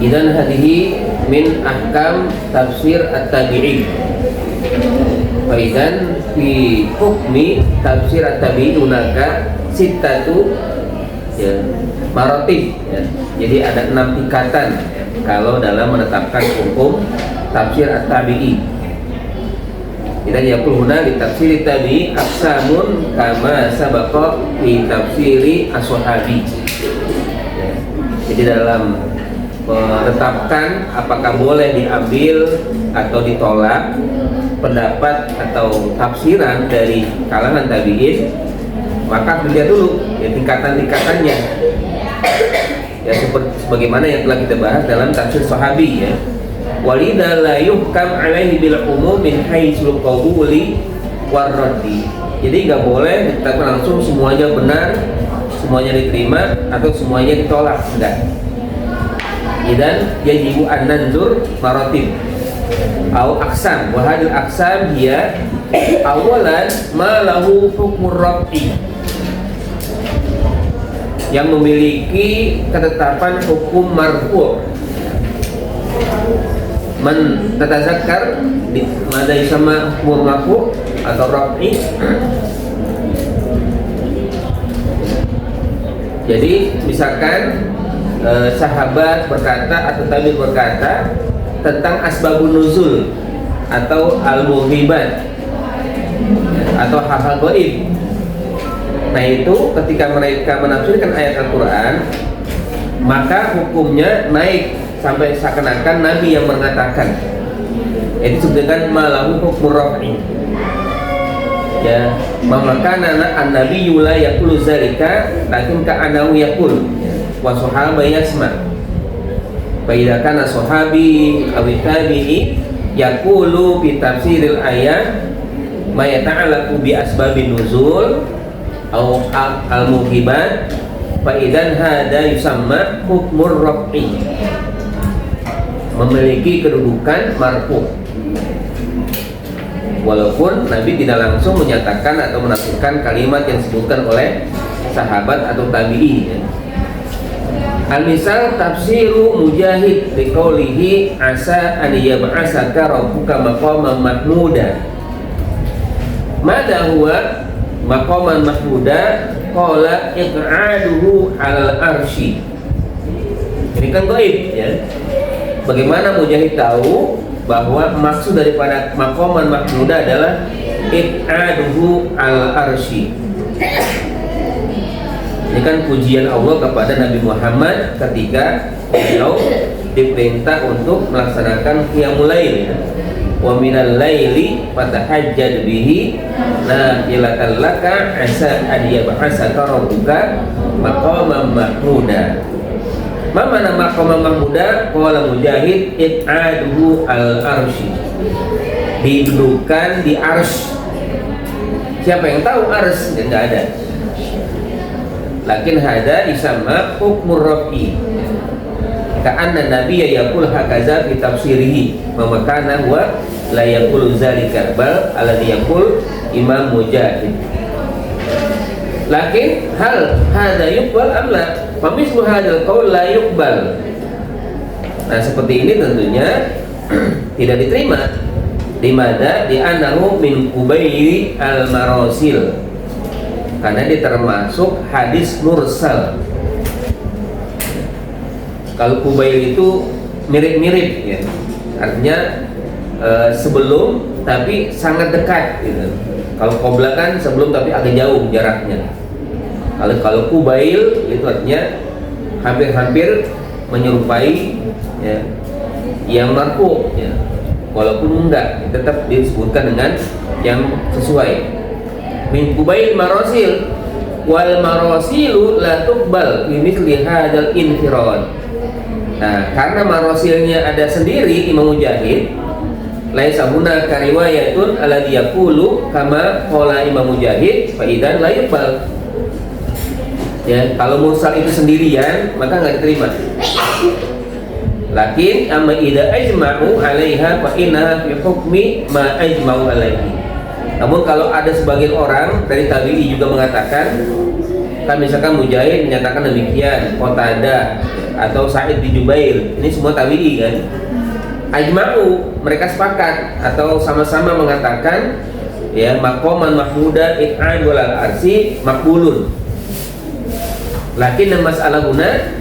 Idzan hadhihi min ahkam tafsir at-tabi'in. Fa idzan fi hukmi tafsir at-tabi'in hunaka sittatu maratib ya. Jadi ada 6 tingkatan kalau dalam menetapkan hukum tafsir at-tabi'i. Idzan yaqul huna li tafsir at-tabi'i aqsamun kama sabaqa fi tafsiri as-sahabi. Jadi dalam menetapkan apakah boleh diambil atau ditolak pendapat atau tafsiran dari kalangan tabi'in, maka dilihat dulu ya tingkatan-tingkatannya ya, seperti sebagaimana yang telah kita bahas dalam tafsir sahabi ya. Walidha la yuhkam alaihi bil umum min haitsul qabuli war raddi. Jadi nggak boleh ditetapkan langsung semuanya benar, semuanya diterima atau semuanya ditolak, enggak. Idan yajibu an nanzur maratib au aqsam wa hadil aqsam hiya awalan ma lahu hukmur raf'i, yang memiliki ketetapan hukum marfu'. Man tatazakkar mada yusama hukum marfu' atau raf'i. Jadi misalkan sahabat berkata atau tabi'in berkata tentang asbabun nuzul atau al-mughibat atau hal-hal gaib. Nah itu ketika mereka menafsirkan ayat Al-Quran, maka hukumnya naik sampai seakan-akan Nabi yang mengatakan. Itu disebut dengan malahu hukmur raf'i. Ya, mamakana an-nabi la yaqulu zalika lakin ka'anahu yaqul wa sahaba yasma. Fa idza kana sahabi aw tabi'i yaqulu fi tafsiril ayat ma yata'allaqu bi asbabin nuzul aw al-mughibat fa idzan hada yusamma hukmur raf'i, memiliki kedudukan marfu'. Walaupun Nabi tidak langsung menyatakan atau menafsirkan kalimat yang disebutkan oleh sahabat atau tabi'i. Al-misal tafsiru Mujahid biqaulihi asa an yab'asaka rabbuka maqaman mahmuda. Mada huwa maqaman mahmuda? Qala iq'aduhu al-arsy. Ini kan gaib ya. Bagaimana Mujahid tahu bahwa maksud daripada maqaman mahmuda adalah iq'aduhu al-arsy? Ini kan pujian Allah kepada Nabi Muhammad ketika beliau diperintah untuk melaksanakan qiyamul lail. Wa minal laili fatahajjad bihi nafilatan laka asa an yab'asaka rabbuka maqaman mahmuda. Ma mana maqaman mahmuda? Qala Mujahid iq'aduhu al-arsy. Didudukan di arsy. Siapa yang tahu arsy? Enggak ada. Lakin hada isamma hukmur raf'i. Ka'anna nabiyya yaqul hakaza fi tafsirihi wa makana huwa la yaqulu zalika bal alladhi yaqul Imam Mujahid. Lakin hal hada yuqbal am la? Fa mislu hadzal qaul la yuqbal. Nah, seperti ini tentunya tidak diterima. Dimana di annahu min qubayri al-marasil, karena dia termasuk hadis mursal. Kalau kubail itu mirip-mirip ya, artinya sebelum tapi sangat dekat gitu. Kalau qabla kan sebelum tapi agak jauh jaraknya. Kalau kubail itu artinya hampir-hampir menyerupai ya, yang marfu ya. Walaupun enggak, tetap disebutkan dengan yang sesuai. Min kubail marasil wal marasilu la tuqbal bi mithli hadzal infirad. Nah, karena marasilnya ada sendiri Imam Mujahid, laisa huna kariwayatun alladhi yaqulu kama qala Imam Mujahid fa idzan la yuqbal. Ya, kalau mursal itu sendirian maka enggak diterima. Lakin amma idza ajma'u 'alaiha fa inna fi hukmi ma ajma'u 'alaihi. Namun kalau ada sebagian orang dari tabi'i juga mengatakan Kan misalkan Mujahid menyatakan demikian, Qatadah atau Sa'id bin Jubair, ini semua tabi'i kan. Ajma'u, mereka sepakat atau sama-sama mengatakan ya maqaman mahmudan it'an walal arsi maqbulun. Lakin masalah guna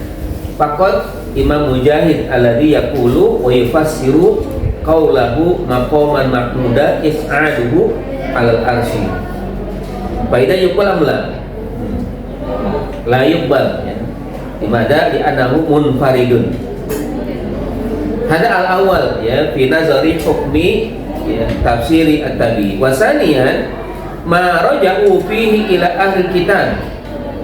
faqat Imam Mujahid alladhi yaqulu wa yufassiru qaulahu maqaman mahmudan it'aduhu alal arsi. Faida yuqal amla la yuqbal ya. Dimana di anahu munfaridun. Hada al-awal ya fi nazari hukmi ya, tafsiri at-tabi. Wasanian ma raja'u fihi ila ahli kitab.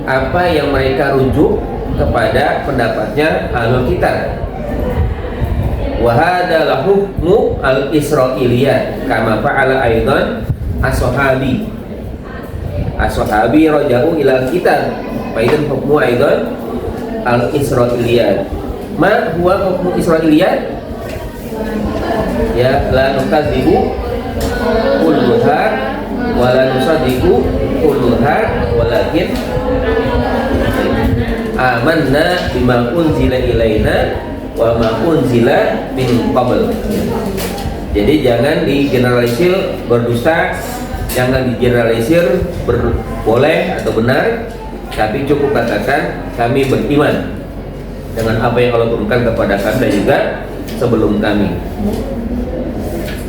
Apa yang mereka rujuk kepada pendapatnya ahlul kitab. Wa hada la hukmu al-israiliyat kama fa'ala aidan as-sahabi. As-sahabi raja'u ila kitab. Fa idzan hukmu aidan al-israiliyat. Ma huwa hukmu israiliyat? Ya la nukadzibu kulluha wa la nusaddiqu kulluha walakin amanna bima unzila ilaina wa ma unzila min qabl. Jadi jangan digeneralisir berdusta, jangan digeneralisir boleh atau benar, tapi cukup katakan kami beriman dengan apa yang Allah turunkan kepada kami dan juga sebelum kami.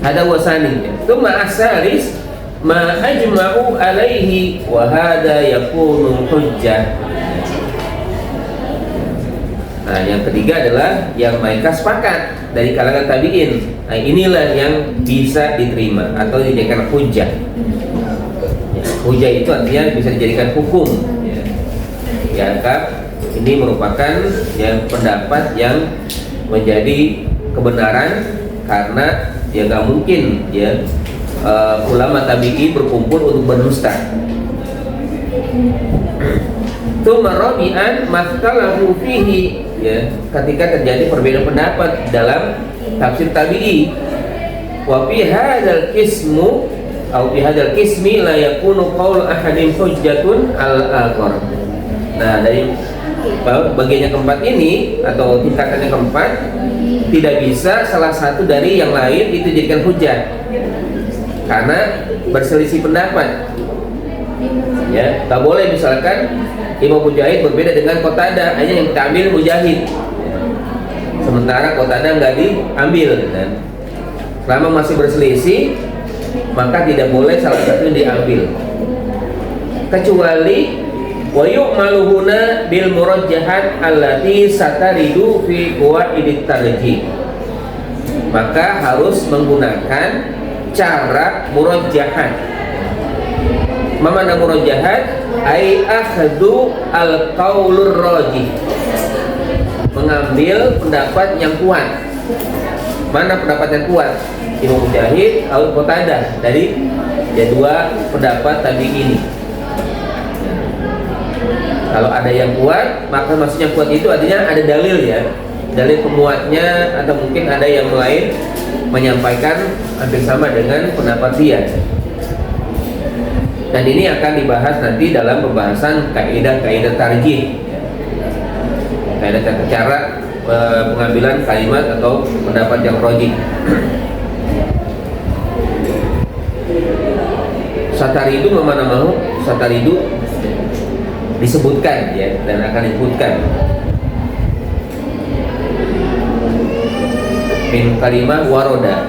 Ada wasani. Tsumma asalis ma ajma'u alaihi wa hada yakunu hujjah. Nah, yang ketiga adalah yang mereka sepakat dari kalangan tabi'in. Nah, inilah yang bisa diterima atau dijadikan hujjah. Ya, hujjah itu artinya bisa dijadikan hukum. Ya, ini merupakan yang pendapat yang menjadi kebenaran karena ya nggak mungkin ya ulama tabi'i berkumpul untuk berdusta. Tsumma rabi'an makhtalahu fihi ya, ketika terjadi perbedaan pendapat dalam tafsir tabi'i. Wa fi hadzal qismu atau fi hadzal qismi la yakunu qaul ahadin hujjatun al-akhar. Nah, dari bagian yang keempat ini atau tingkatan yang keempat tidak bisa salah satu dari yang lain itu jadikan hujah karena berselisih pendapat. Ya, tak boleh misalkan Imam Mujahid berbeda dengan Qatadah, hanya yang kita ambil Mujahid, sementara Qatadah nggak diambil. Dan selama masih berselisih, maka tidak boleh salah satu yang diambil, kecuali wa yu'malu huna bil murajjahat allati sataridu fi qawaidit tarjih. Maka harus menggunakan cara murajjahat. Mana murajjahat? Ai akhdu al qaulur rajih. Mengambil pendapat yang kuat. Mana pendapat yang kuat? Imam Mujahid atau Qatadah dari dua pendapat tadi ini. Kalau ada yang kuat, maka maksudnya kuat itu artinya ada dalil ya, dalil pemuatnya, atau mungkin ada yang lain menyampaikan hampir sama dengan pendapat dia. Dan ini akan dibahas nanti dalam pembahasan kaidah-kaidah tarjih, kaidah cara pengambilan kalimat atau pendapat yang rajih. Sataridu mana mau? Sataridu disebutkan ya, dan akan disebutkan min kalimah waroda.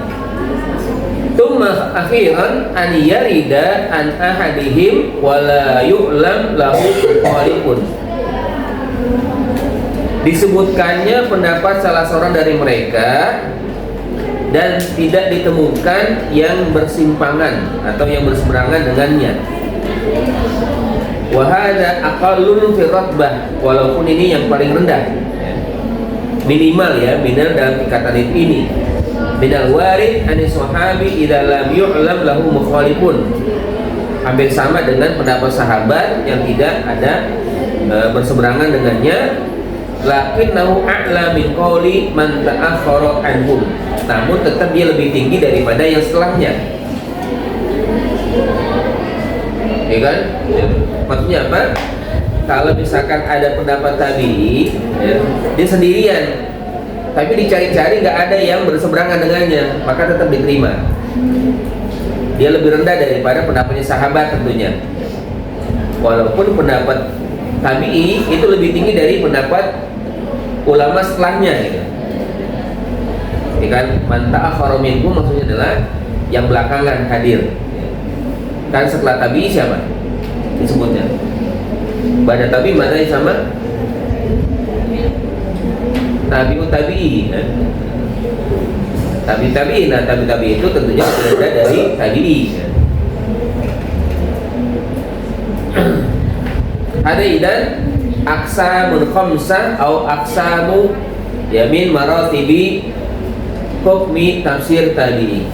Tumma akhiran an yarida an ahadihim wala yu'lam lahu qalibun. Disebutkannya pendapat salah seorang dari mereka dan tidak ditemukan yang bersimpangan atau yang berseberangan dengannya. Wahada aqallun fi ratbah, walaupun ini yang paling rendah ya. Minimal ya, minal dalam tingkatan ini minal warid anis sahabi idza lam yu'lam lahu mukhalifun. Hampir sama dengan pendapat sahabat yang tidak ada berseberangan dengannya. Lakinnahu a'la min qawli man ta'akhkhara anhum. Namun tetap dia lebih tinggi daripada yang setelahnya. Ya kan? Ya. Maksudnya apa? kalau misalkan ada pendapat tabi'i, ya, dia sendirian, tapi dicari-cari nggak ada yang berseberangan dengannya, maka tetap diterima. Dia lebih rendah daripada pendapatnya sahabat tentunya. Walaupun pendapat tabi'i itu lebih tinggi dari pendapat ulama setelahnya, gitu. Ya kan, man ta'akhkhara minhum maksudnya adalah yang belakangan hadir. Kan setelah tabi'i siapa disebutnya? Ba'da tabi'i mana yang sama? Tabi'ut tabi'i, ya. Tabi'i. Nah, tabi'i itu tentunya berbeda dari tabi'i, ya. Ada idan aksamun khamsah atau aksamu yamin maratibi hukmi tafsir tabi'i.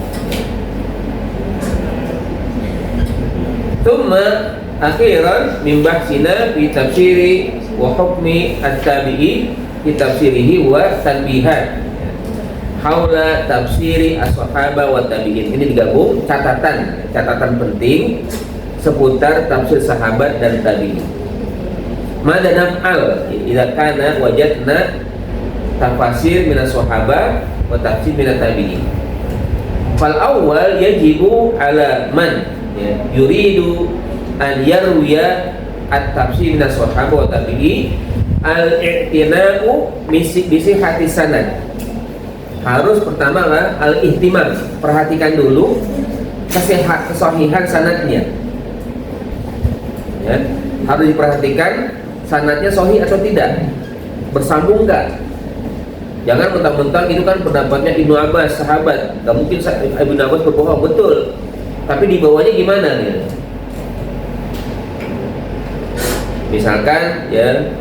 Thumma akhiran min bahsina fi tafsiri wa hukmi at-tabi'i fi tafsirihi wa tanbihat haula tafsiri as-sahaba wa tabi'in. Ini digabung catatan penting seputar tafsir sahabat dan tabi'in. Mada naf'al idza kana wajadna tafasir minas sahabah wa tafsir minat tabi'in. Fal awwal yajibu ala man, ya, yuridu an yarwiya at-tafsir minas sahabah wa tabi'in al-i'tina'u bisihhati sanad. Harus pertama lah al-ihtimam, perhatikan dulu kesahihan sanadnya, ya, harus diperhatikan sanadnya sahih atau tidak, bersambung enggak. Jangan mentang-mentang itu kan pendapatnya Ibnu Abbas, sahabat, nggak mungkin Ibnu Abbas berbohong, betul, tapi di bawahnya gimana nih? Misalkan ya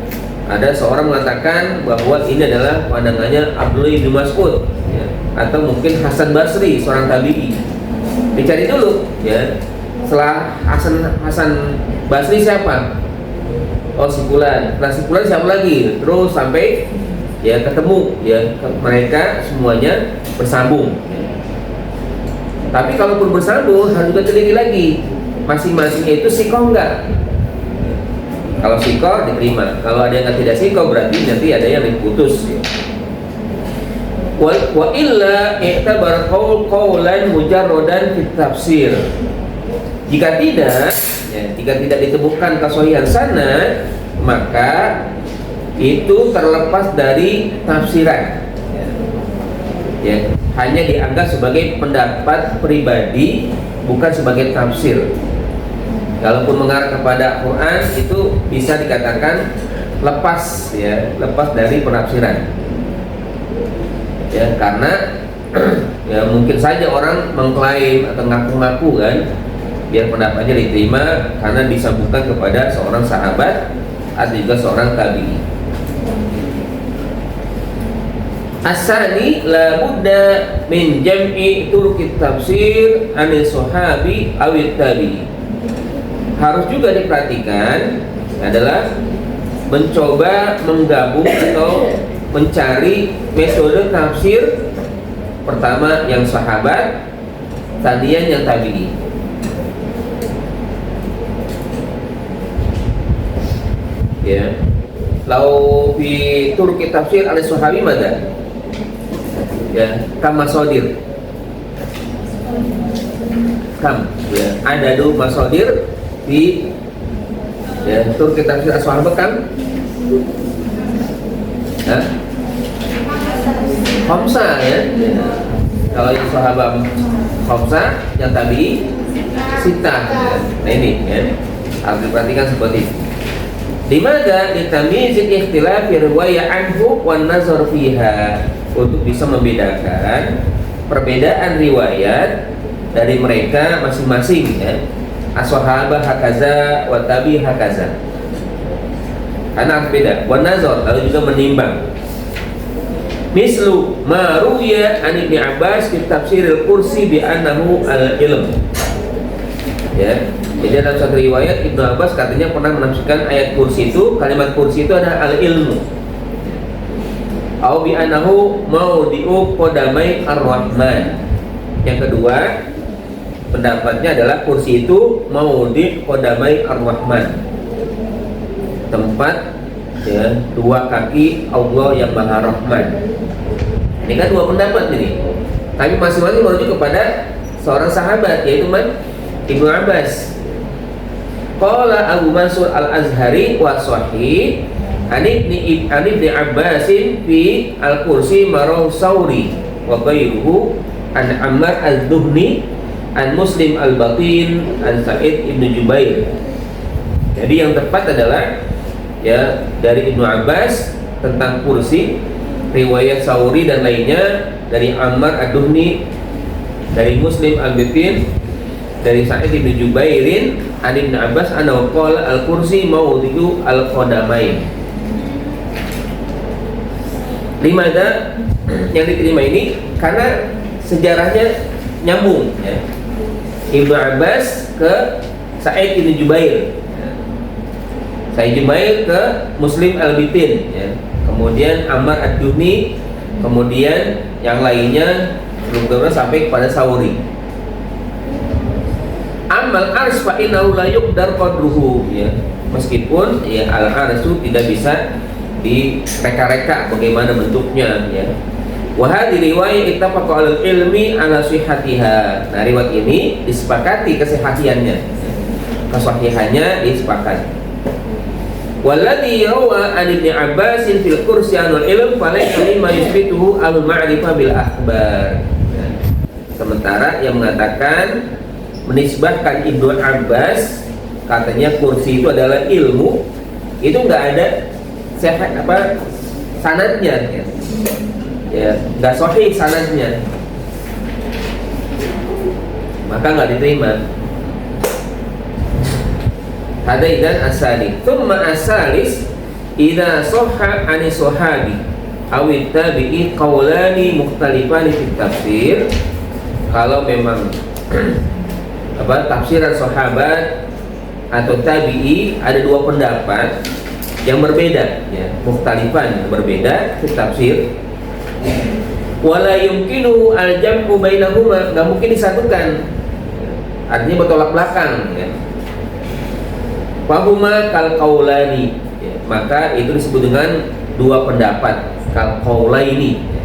ada seorang mengatakan bahwa ini adalah pandangannya Abdullah bin Mas'ud, ya, atau mungkin Hasan Basri, seorang tabi'i. Dicari dulu, ya, setelah Hasan Basri siapa? Oh, si Fulan. Nah, si Fulan siapa lagi? Terus sampai ya ketemu, ya, mereka semuanya bersambung. Tapi kalaupun bersambung harus juga teliti lagi masing-masingnya itu sikoh enggak. Kalau sikoh diterima, kalau ada yang tidak sikoh berarti nanti ada yang diputus, ya. Wa illa i'tabar qaulan mujarradan fit tafsir. Jika tidak, ya, jika tidak ditemukan kesahihan sanad, maka itu terlepas dari tafsiran, ya. Ya, hanya dianggap sebagai pendapat pribadi, bukan sebagai tafsir. Kalaupun mengarah kepada Quran itu bisa dikatakan lepas, ya, lepas dari penafsiran, ya, karena ya mungkin saja orang mengklaim atau ngaku-ngaku kan biar pendapatnya diterima karena disambungkan kepada seorang sahabat atau juga seorang tabi'i. Asani la budda min jam'i turuqit tafsir anil sahabi awit tabi'i. Harus juga diperhatikan adalah mencoba menggabung atau mencari metode tafsir, pertama yang sahabat, tadian yang tabi'i. Ya, lau fi turki tafsir al sahabi mada, ya, kam masodir, kam, ya, ada dulu masodir di, ya, turki tafsir al sahabi kan, ya, khamsah, ya. Kalau yang sahabat khamsah, yang tabi'i sitah, ya. Nah ini, ya, harus diperhatikan seperti itu. Dimana ditamizil ikhtilaf riwayah anhu wan nazar fiha, untuk bisa membedakan perbedaan riwayat dari mereka masing-masing, ya. As-sahabah hakaza wa tabi hakaza. Karena harus beda. Wan nazar, lalu juga menimbang. Mislu ma ruwiya an Ibnu Abbas fi tafsiril kursi bi annahu al-ilm. Ya. Jadi dalam satu riwayat Ibnu Abbas katanya pernah menafsirkan ayat kursi itu, kalimat kursi itu adalah al-ilmu. Au bi annahu maudi'u qadamai ar-rahman. Yang kedua, pendapatnya adalah kursi itu maudi qadamai ar-rahman. tempat ya dua kaki Allah yang Maha Rahman. Ini kan dua pendapat ini, tapi masing-masing merujuk kepada seorang sahabat, yaitu Ibnu Abbas. Qala Abu Mansur Al-Azhari wa sahih an ibni Abbasin fi al-kursi marau Sauri wa ghairuhu an Ammar al-Duhni an Muslim al-Batin an Sa'id ibn Jubair. Jadi yang tepat adalah ya dari Ibnu Abbas tentang kursi, riwayat Sauri dan lainnya dari Ammar ad-Duhni, dari Muslim al-Batin, dari Sa'id ibn Jubairin an Ibnu Abbas annahu qala al-kursi mawdi'u al-qadamain. Limada yang diterima ini karena sejarahnya nyambung ya. Ibnu Abbas ke Sa'id ibn Jubair, Sa'id Jubair ke Muslim al-Batin ya. Kemudian Ammar ad-Duhni, kemudian yang lainnya belum sampai kepada Sauri. Amal ars fa innahu la yuqdar qadruhu ya. Meskipun ya al-ars itu tidak bisa direka-reka bagaimana bentuknya ya. Wa hadhihi riwayah ittafaqa al-ilmi ala sihhatiha. Nah, riwayat ini disepakati kesahihannya. Kesahihannya disepakati. Walladhi rawa an Ibnu Abbas fil kursi anul ilm falaysa mimma yuthbituhu al-ma'rifah bil akhbar. Sementara yang mengatakan menisbahkan Ibnu Abbas katanya kursi itu adalah ilmu, itu enggak ada sanadnya ya, nggak sahih sanadnya, maka nggak diterima. Hadaidan asali, thumma asalis idza sahha ani sahabi aw tabi'i qawlani mukhtalifani fi tafsir. Kalau memang tafsiran sahabat atau tabi'i ada dua pendapat yang berbeda ya, mukhtalifan berbeda fi tafsir, wala yumkinu al-jam'u bainahuma, enggak mungkin disatukan, artinya bertolak belakang ya. Fahuma kal qaulani ya, maka itu disebut dengan dua pendapat, kal qaulaini ya.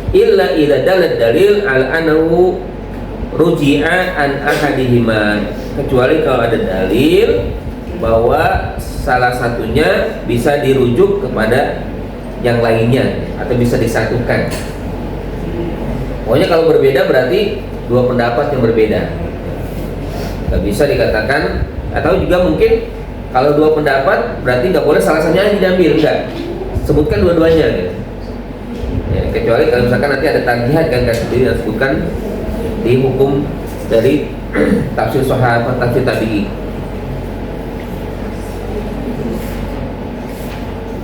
Illa idza dalal dalil al anhu ruji'a an ahadihima, kecuali kalau ada dalil bahwa salah satunya bisa dirujuk kepada yang lainnya atau bisa disatukan. Pokoknya kalau berbeda berarti dua pendapat yang berbeda. Nggak bisa dikatakan, atau juga mungkin kalau dua pendapat berarti nggak boleh salah satunya yang diambil, enggak. Sebutkan dua-duanya gitu. Ya, kecuali kalau misalkan nanti ada tarjihat kan sendiri disebutkan di hukum dari tafsir sahabat, tafsir tabi'i.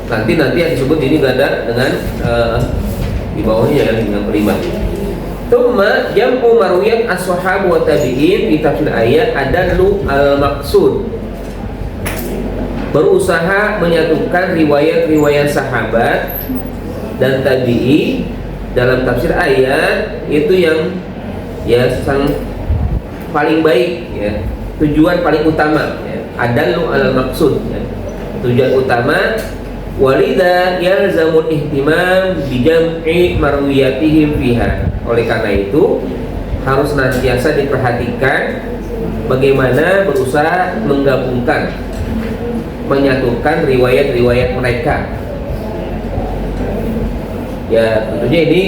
Nanti yang disebut ini gak ada dengan di bawahnya yang dengan kelima. Tsumma jam'u marwiyat as-sahabu wa tabi'in di tafsir ayat adallu al-maqsud. Berusaha menyatukan riwayat-riwayat sahabat dan tabi'i dalam tafsir ayat itu yang ya sang paling baik ya, tujuan paling utama ya. Adallu al-maqsud ya. Tujuan utama walidha yalzamul ihtimam bijam'i marwiyatihim fiha. Oleh karena itu harus senantiasa diperhatikan bagaimana berusaha menggabungkan, menyatukan riwayat-riwayat mereka. Ya tentunya ini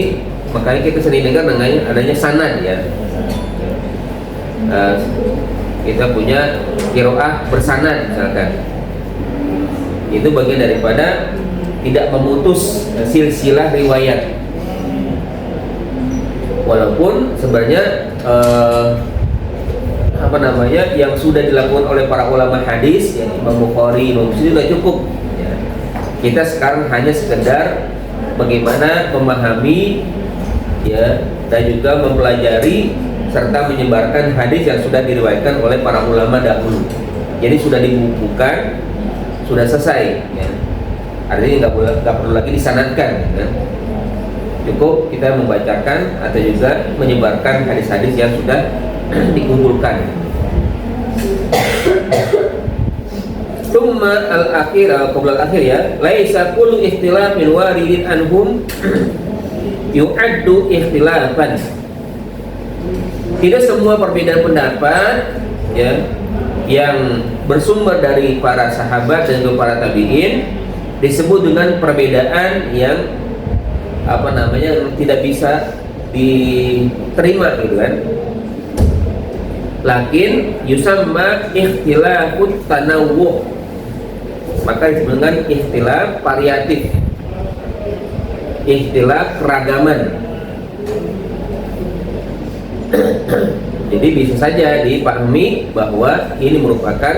makanya kita sering dengar dengan adanya sanad ya. Kita punya qiraah bersanad misalkan. Itu bagian daripada tidak memutus silsilah riwayat, walaupun sebenarnya yang sudah dilakukan oleh para ulama hadis ya, Imam Bukhari, Imam Muslim sudah cukup ya. Kita sekarang hanya sekedar bagaimana memahami ya, dan juga mempelajari serta menyebarkan hadis yang sudah diriwayatkan oleh para ulama dahulu. Jadi sudah dibukukan, sudah selesai ya. Artinya nggak perlu lagi disanadkan ya. Cukup kita membacakan atau juga menyebarkan hadis-hadis yang sudah dikumpulkan. Summa al-akhir qabla al-akhir ya, laisa kullu ikhtilafin waridin anhum yu'addu ikhtilafan. Tidak semua perbedaan pendapat ya yang bersumber dari para sahabat dan juga para tabi'in disebut dengan perbedaan yang tidak bisa diterima gitu kan. Lakin yusamma ikhtilafut tanawwu, maka disebut dengan ikhtilaf variatif, ikhtilaf keragaman. Jadi bisa saja dipahami bahwa ini merupakan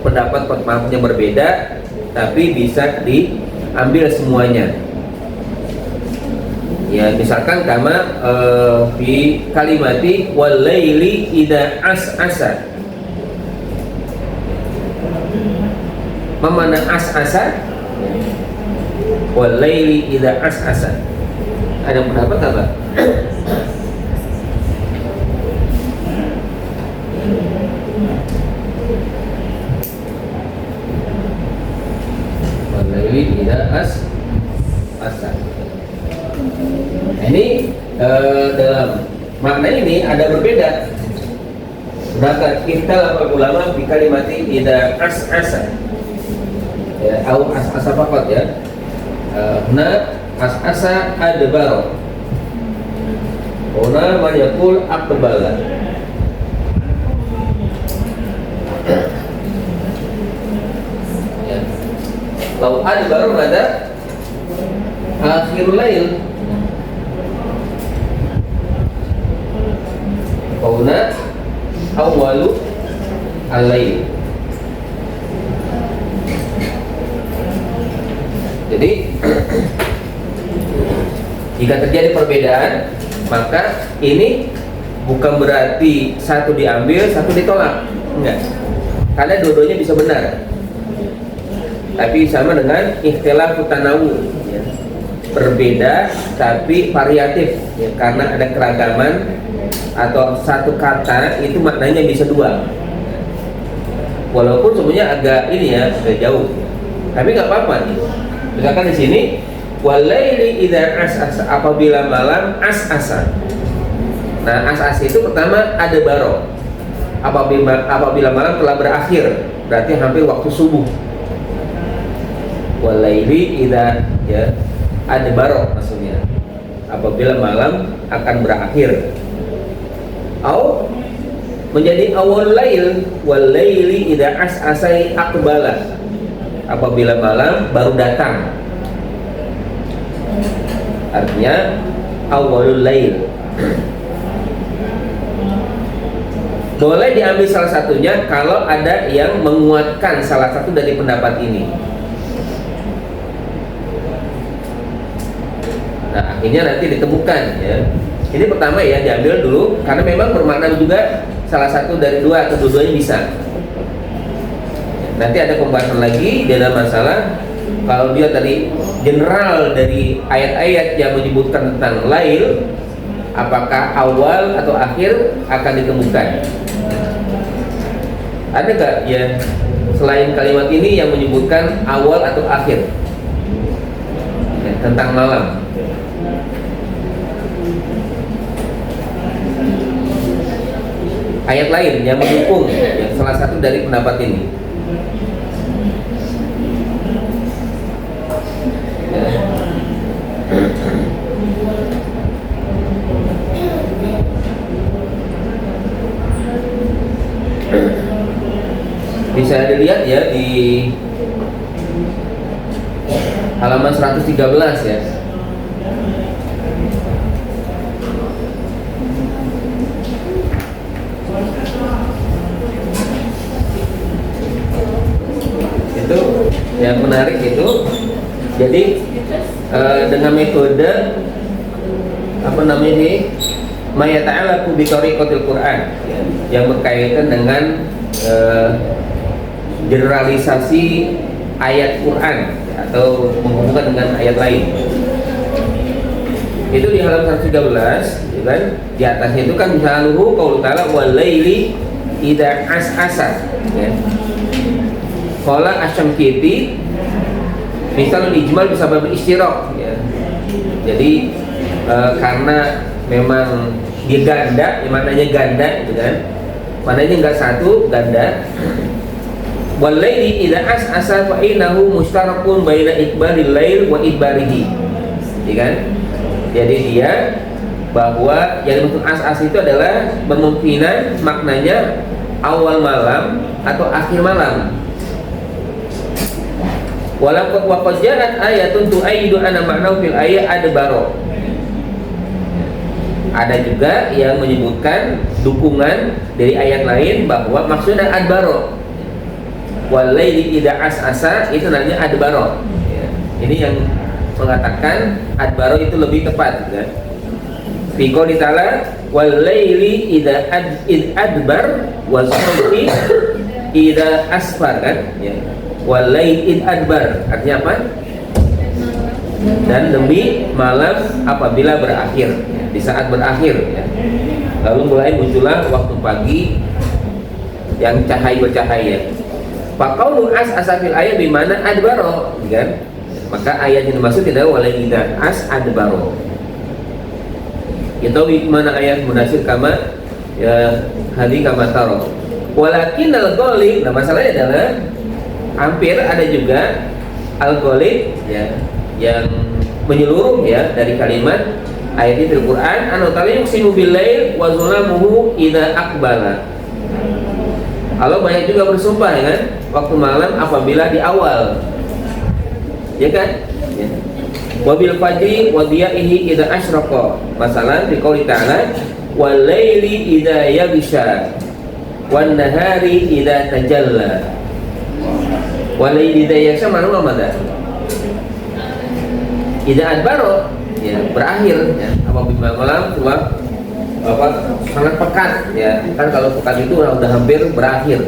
pendapat yang berbeda, tapi bisa diambil semuanya. Ya, misalkan kama fi kalimati wal laili idza as'asa. Mana as'asa? Wal laili idza as'asa. Ada pendapat apa? Wal laili idza as'asa. Ini dalam makna ini ada berbeda. Maka kita ulama di kalimati idza as'asa ya, au as'asa faqat ya. Huna as'asa adbaro. Huna man yaqul aqbala. Ya. Lau adbaro ada akhirul lail. Kauna awwalu al-lail. Jadi jika terjadi perbedaan, maka ini bukan berarti satu diambil, satu ditolak. Enggak. Karena dua-duanya bisa benar. Tapi sama dengan ikhtilafut tanawwu ya. Berbeda tapi variatif ya, karena ada keragaman atau satu kata itu maknanya bisa dua, walaupun sebenarnya agak ini ya agak jauh, tapi nggak apa-apa nih. Misalkan di sini walaili idza as'asa, apabila malam as'asa. Nah as'asa itu pertama ada baro, apabila malam telah berakhir, berarti hampir waktu subuh. Walaili idza ya ada baro maksudnya apabila malam akan berakhir. Au menjadi awal lail, wal laili idza as'asai aqbala, apabila malam baru datang, artinya awalul lail. Boleh diambil salah satunya kalau ada yang menguatkan salah satu dari pendapat ini. Nah akhirnya nanti ditemukan ya. Ini pertama ya diambil dulu karena memang bermakna juga salah satu dari dua atau dua-duanya bisa. Nanti ada pembahasan lagi dalam masalah kalau dia tadi general dari ayat-ayat yang menyebutkan tentang lail, apakah awal atau akhir akan ditemukan. Ada nggak ya selain kalimat ini yang menyebutkan awal atau akhir ya, tentang malam? Ayat lain yang mendukung ya, salah satu dari pendapat ini. Ya. Bisa dilihat ya di halaman 113 ya. Itu yang menarik itu, jadi dengan metode maya ta'alaku bi tariqatil Quran ya, yang berkaitan dengan generalisasi ayat Quran ya, atau menghubungkan dengan ayat lain. Itu di halaman 113 ya kan, di atasnya itu kan misaluhu qaulu ta'ala wal laili idza as'asa ya. Qala Asy-Syamkiti misalul ijmal bisa beristirok ya. Jadi karena memang dia ganda, maknanya ganda gitu kan. Maknanya enggak satu, ganda. Wal laili idza as'asa fa innahu mushtarakun baina iqbalil lail wa idbarihi. Ya kan? Jadi dia bahwa yang dimaksud as-as itu adalah kemungkinan maknanya awal malam atau akhir malam. Walaqad waqad ja'at ayatun tu'ayyidu anna ma'nahu fil ayat adbaro. Ada juga yang menyebutkan dukungan dari ayat lain bahwa maksudnya adbaro. Wal laili idza as'asa itu namanya adbaro. Ya. Ini yang mengatakan adbaro itu lebih tepat kan. Fi qouli ta'ala wal laili idza adbar was subhi idza asfar kan ya. Wal laili id adbar artinya apa? Dan demi malam apabila berakhir ya, di saat berakhir ya. Lalu mulai muncullah waktu pagi yang bercahaya. Faqaulu as'asafil ayat di mana adbaro kan? Maka ayat yang dimaksud adalah walaida adbaro. Kita mana ayat munasir kama ya hadi kama taro. Walakin al-ghalib, nah masalahnya adalah hampir ada juga al-ghalib ya yang menyeluruh ya dari kalimat ayat itu Al-Qur'an anu tali yuksimu bil lail wa zulamuhu idza aqbala. Allah banyak juga bersumpah ya kan waktu malam apabila di awal. Ya kan? Ya. Wabil fajri wa diya'ihi idza asyraqa. Masalan di qouli ta'ala wal laili idza yaghsha wan nahari idza tajalla. Wal laili idza yaghsha mana? Idza adbaro ya berakhir ya apabila malam tua sangat pekat ya kan kalau pekat itu udah hampir berakhir.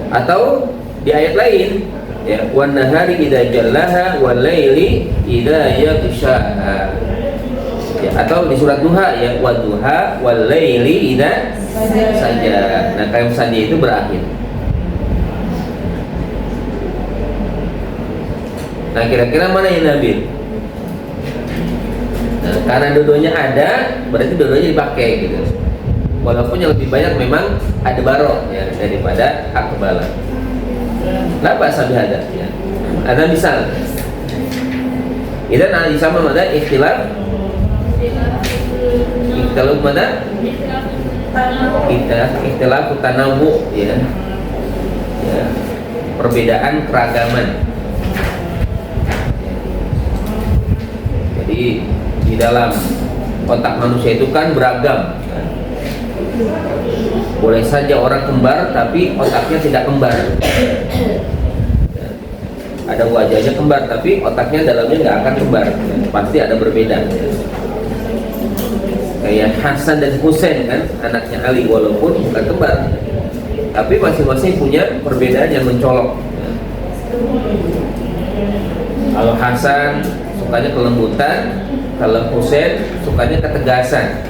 Atau di ayat lain ya wan nahari idza jallaha wal laili idza yaghshaha ya, atau di surat duha ya wadduha wal laili idza saja. Nah kayak saja itu berakhir. Nah kira-kira mana yang nabil? Nah, karena dua-duanya ada berarti dua-duanya dipakai gitu. Walaupun yang lebih banyak memang ada barok ya daripada akbala. Nah bahasa bihada ya. Ada misal. Idan al-isama mana ikhtilaf mana? Ikhtilaf tanawu ya. Ya. Perbedaan keragaman. Jadi di dalam otak manusia itu kan beragam. Boleh saja orang kembar tapi otaknya tidak kembar. Ada wajahnya kembar tapi otaknya dalamnya nggak akan kembar. Pasti ada berbeda. Kayak Hasan dan Husain kan, anaknya Ali walaupun bukan kembar, tapi masing-masing punya perbedaan yang mencolok. Kalau Hasan sukanya kelembutan, kalau Husain sukanya ketegasan.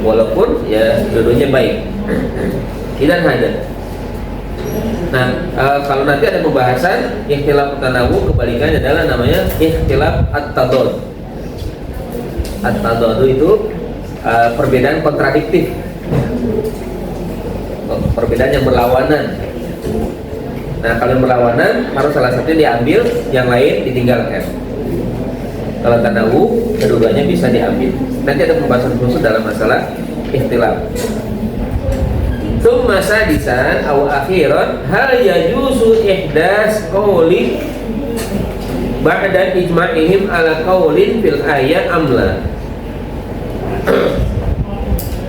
Walaupun ya dua-duanya baik. Tidak ada. Nah, kalau nanti ada pembahasan ikhtilaf tanawu, kebalikannya adalah namanya ikhtilaf at-tadad. At-tadad itu perbedaan kontradiktif. Perbedaan yang berlawanan. Nah, kalau yang berlawanan harus salah satunya diambil, yang lain ditinggalkan. Kalau tanawu, keduanya bisa diambil. Nanti ada pembahasan khusus dalam masalah ikhtilaf. Tsumma sadisan aw akhiran hal yajuzu ihdas qawli ba'da ijma'ihim ala qawlin fil ayat amla.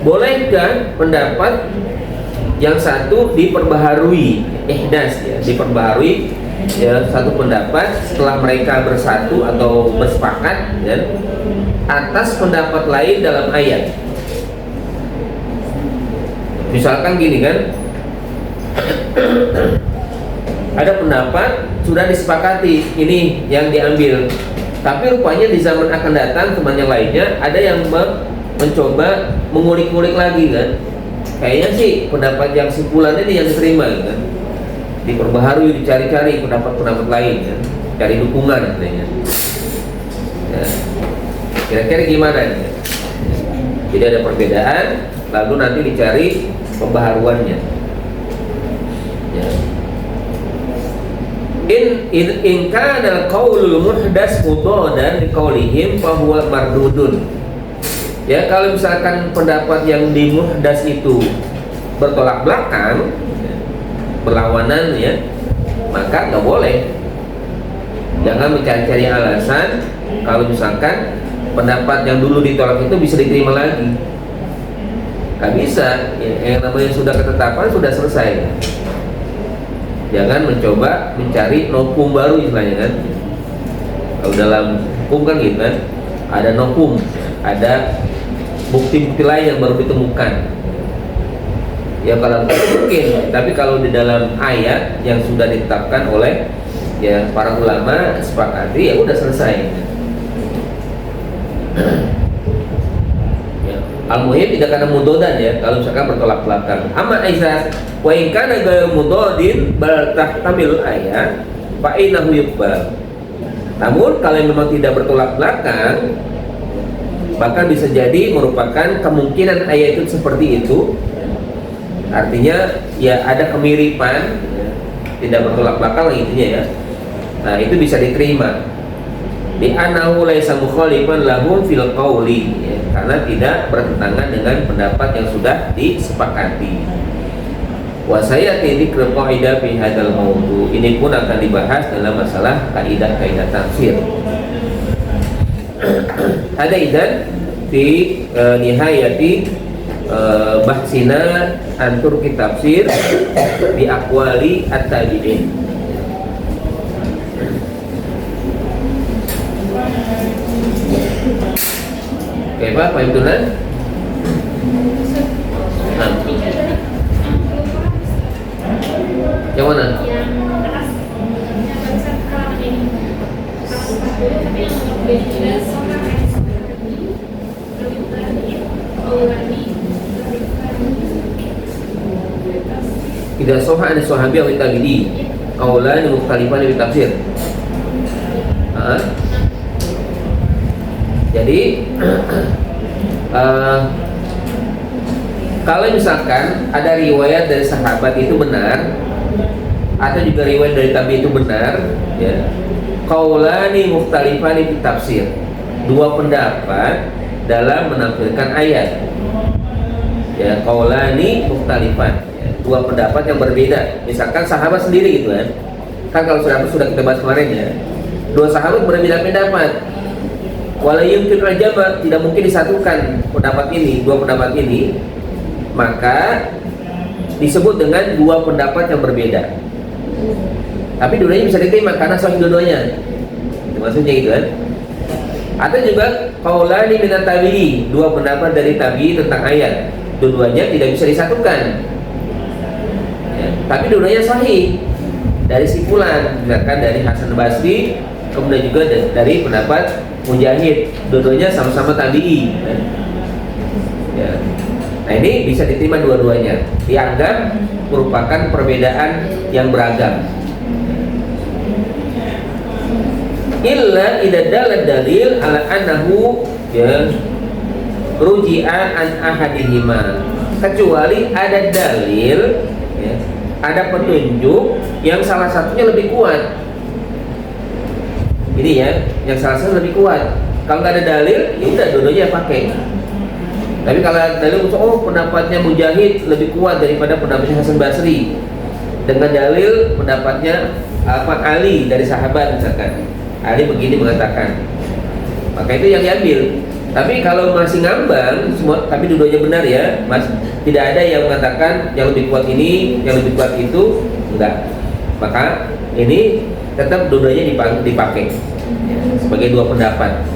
Bolehkah pendapat yang satu diperbaharui, ihdas ya, diperbaharui ya satu pendapat setelah mereka bersatu atau bersepakat ya, atas pendapat lain dalam ayat. Misalkan gini kan, ada pendapat sudah disepakati ini yang diambil, tapi rupanya di zaman akan datang teman yang lainnya ada yang mencoba mengulik-ulik lagi kan. kayaknya sih pendapat yang simpulan ini yang diterima gitu kan. Diperbaharui, dicari-cari pendapat-pendapat lain kan, cari dukungan katanya. Ya. Kira-kira gimana nih? Jadi ada perbedaan, lalu nanti dicari pembaharuannya. Ya. In kana qaulul muhdas mudadan liqaulihim fa huwa mardudun. Ya, kalau misalkan pendapat yang di muhdas itu bertolak belakang, berlawanan ya, maka nggak boleh. Jangan mencari-cari alasan kalau misalkan pendapat yang dulu ditolak itu bisa diterima lagi. Nggak bisa. Yang namanya sudah ketetapan sudah selesai. Jangan mencoba mencari nokum baru istilahnya kan. Kalau dalam hukum kan gitu kan, ada nokum, ada bukti-bukti lain yang baru ditemukan. Ya kalau mungkin, tapi kalau di dalam ayat yang sudah ditetapkan oleh ya para ulama sepakati, ya udah selesai. Ya, al-muhim tidak kena mudodan ya kalau misalkan bertolak belakang. Amma aiza wa in kana ghayr mudodin bal tahtamil ayat fa innahu yuqbal. Namun kalau memang tidak bertolak belakang, bahkan bisa jadi merupakan kemungkinan ayat itu seperti itu. Artinya ya ada kemiripan, ya, tidak bertolak belakang intinya ya. Nah itu bisa diterima. Di anahu laisa mukhalifan lahum fil qauli, ya, karena tidak bertentangan dengan pendapat yang sudah disepakati. Wa sayati dzikru qaidah fi hadzal mawdu. Ini pun akan dibahas dalam masalah kaidah-kaidah tafsir. Ada idzan fi nihayati bahsina antur tafsir bi aqwali at-tabi'in. Oke Pak, Pak Ibtulan. Yang mana? Tidak soha ada sahabi atau tabi'i qaulan mukhtalifan di tafsir. Jadi kalau misalkan ada riwayat dari sahabat itu benar atau juga riwayat dari tabi'i itu benar, ya, qaulani mukhtalifan di tafsir, dua pendapat dalam menafsirkan ayat. Ya, qaulani mukhtalifan, dua pendapat yang berbeda. Misalkan sahabat sendiri gitu kan. Kan kalau sudah kita bahas kemarin ya. Dua sahabat berbeda pendapat. Wala yumkin rajaba, tidak mungkin disatukan pendapat ini, dua pendapat ini. Maka disebut dengan dua pendapat yang berbeda. Tapi dua-duanya bisa diterima karena sahih dua-duanya. Itu maksudnya gitu kan. Atau juga qaulani minat tabi'i, dua pendapat dari tabi'i tentang ayat. Dua-duanya tidak bisa disatukan. Ya, tapi dua-duanya sahih dari simpulan, misalkan dari Hasan Basri, kemudian juga dari pendapat Mujahid, dua-duanya sama-sama tabi'i. Ya. Nah ini bisa diterima dua-duanya, dianggap merupakan perbedaan yang beragam. Illa idza dalal dalil ala annahu ya ruji'a an ahadihima, kecuali ada dalil ya, ada petunjuk yang salah satunya lebih kuat. Ini ya, yang salah satu lebih kuat. Kalau nggak ada dalil, ya udah dua-duanya pakai. Tapi kalau dalil oh pendapatnya Mujahid lebih kuat daripada pendapatnya Hasan Basri, dengan dalil pendapatnya Ali dari sahabat misalkan, Ali begini mengatakan, maka itu yang diambil. Tapi kalau masih ngambang semua, tapi dua-duanya benar ya, Mas, tidak ada yang mengatakan yang lebih kuat ini, yang lebih kuat itu, enggak. Maka ini tetap dua-duanya dipakai ya, sebagai dua pendapat.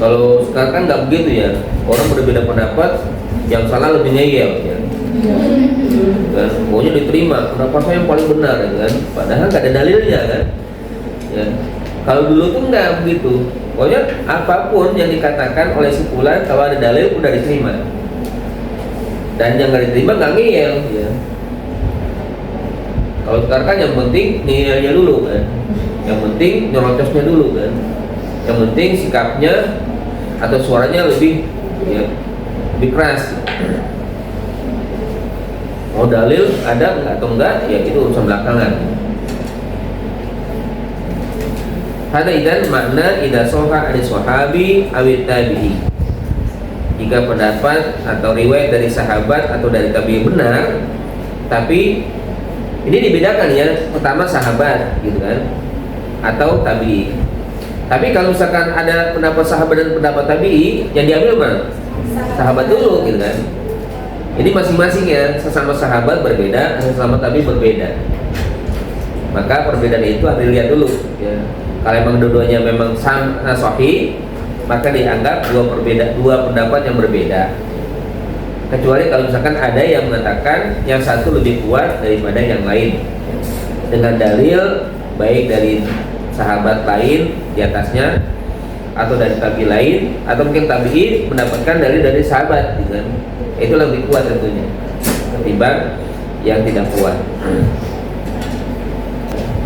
Kalau sekarang kan nggak begitu ya, orang berbeda pendapat, yang salah lebih ngeyel ya. Dan pokoknya diterima pendapat saya yang paling benar ya kan, padahal nggak ada dalilnya kan ya. Kalau dulu tuh enggak begitu. Pokoknya apapun yang dikatakan oleh si fulan kalau ada dalil udah diterima. Dan yang nggak diterima nggak ngeyel ya. Kalau sekarang kan yang penting ngeyelnya dulu kan, yang penting nyerocosnya dulu kan, yang penting sikapnya atau suaranya lebih ya, lebih keras. Mau dalil ada nggak atau enggak ya itu urusan belakangan. Hada idan makna idza soha ada sahabi awit tabi'i. Jika pendapat atau riwayat dari sahabat atau dari tabi'i benar, tapi ini dibedakan ya, pertama sahabat gitu kan, atau tabi'i. Tapi kalau misalkan ada pendapat sahabat dan pendapat tabi'i, yang diambil mana? Sahabat dulu gitu kan. Ini masing-masing ya, sesama sahabat berbeda, sesama tabi'i berbeda. Maka perbedaan itu harus dilihat dulu ya. Kalau memang dua-duanya memang sahih, maka dianggap dua pendapat yang berbeda. Kecuali kalau misalkan ada yang mengatakan yang satu lebih kuat daripada yang lain dengan dalil baik dari sahabat lain di atasnya atau dari tabi lain atau mungkin tabi'i mendapatkan dari sahabat gitu kan. Itu lebih kuat tentunya ketimbang yang tidak kuat.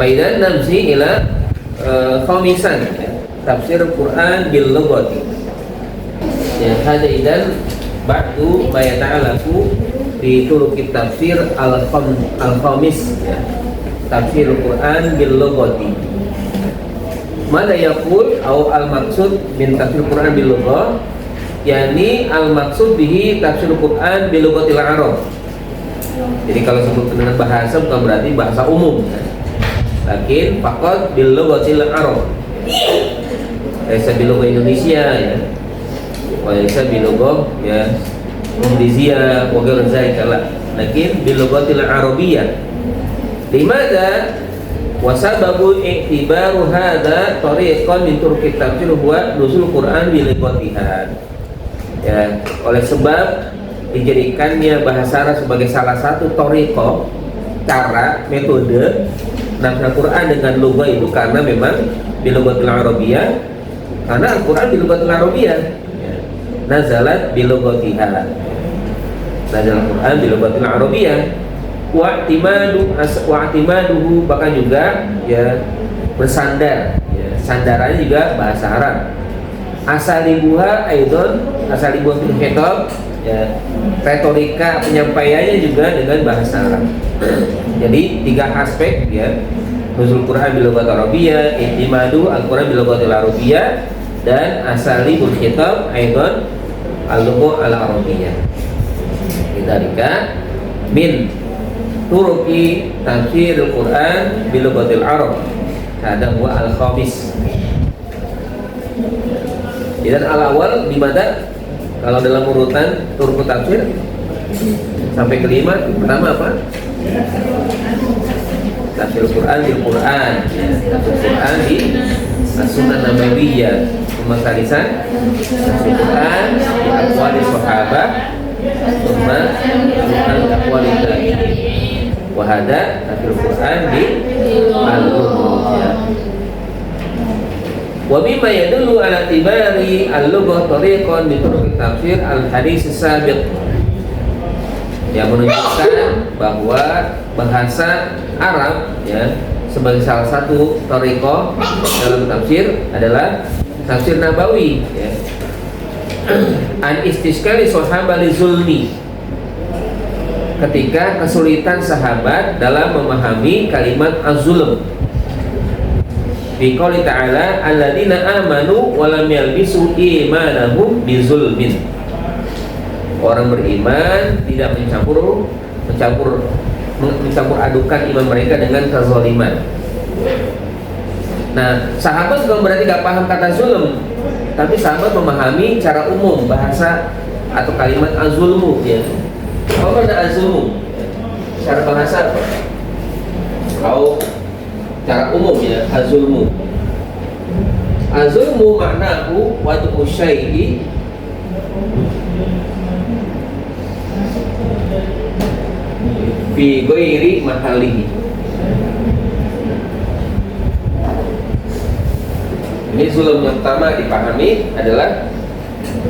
Faidan namsi ila khamisan ya, tafsir Quran bil lughati. Ya hada idan ba'du ma yata'alaku fi turuqit tafsir al-khamis ya. Tafsir Quran bil lughati. Mada yaqul au al-maqsud min tafsir Quran bil lughah, yakni al-maqsud bihi tafsir Quran bil lughatil arab. Jadi kalau sebut dengan bahasa bukan berarti bahasa umum ya. Lakin faqat bil lughatil arab. Laisa bil lughah Indonesia ya. Wa laisa bil lughah ya Indonesia wa ghairu zalika la. Lakin bil lughatil arabiyyah. Limadha wa sababu i'tibaru hadha tariqan min turuqit tafsir huwa nuzul Quran bil lughatiha. Ya, oleh sebab dijadikannya bahasa Arab sebagai salah satu tariqah, cara, metode nafsir Al-Quran dengan lugah itu karena memang bilughatil arabiyyah, karena Al-Quran bilughatil arabiyyah ya. Nazalat bilughatiha, nazal Al-Quran bilughatil arabiyyah wa'timaduhu bahkan juga ya bersandar ya, sandarannya juga bahasa Arab. Asalibuha aidon, asalibuha fil khitab ya, retorika penyampaiannya juga dengan bahasa Arab. Jadi tiga aspek ya, nuzul Quran bil lughatil arabiyyah, i'timadu al-Quran bil lughatil arabiyyah, dan asalibul khitab aidon al-lughah al-arabiyyah. Dzalika min turuqi tafsir al-Quran bil lughatil arab. Hada huwa al-khamis. Dan al-awwal di mana kalau dalam urutan turuq tafsir sampai kelima, pertama apa? Tafsir Quran bil Quran ya. Tafsir Quran di As-Sunnah Nabawiyah. Kemasalisan tafsir Quran di aqwali sahabat, summa aqwali tabi'in. Wa hada tafsir Quran di al-lughah ya. Wa mimma yadullu ala tibari al-lughah tariqan bi turuq tafsir al-hadits as-sabiq, yang menunjukkan bahwa bahasa Arab ya sebagai salah satu tariqah dalam tafsir adalah tafsir nabawi ya. An istiskali sahabat li zulmi, ketika kesulitan sahabat dalam memahami kalimat az-zulm. Fi qouli ta'ala alladzina amanu wa lam yalbisu imanahum bizulmin. Orang beriman tidak mencampur adukan iman mereka dengan kezaliman. Nah, sahabat bukan berarti gak paham kata zulm, tapi sahabat memahami cara umum bahasa atau kalimat azulmu ya. Apa ada azulmu? Cara bahasa apa? Kalau cara umum ya, azulmu. Azulmu maknahu wad'u syai'i fi ghairi mahallihi. Ini zulm yang pertama dipahami adalah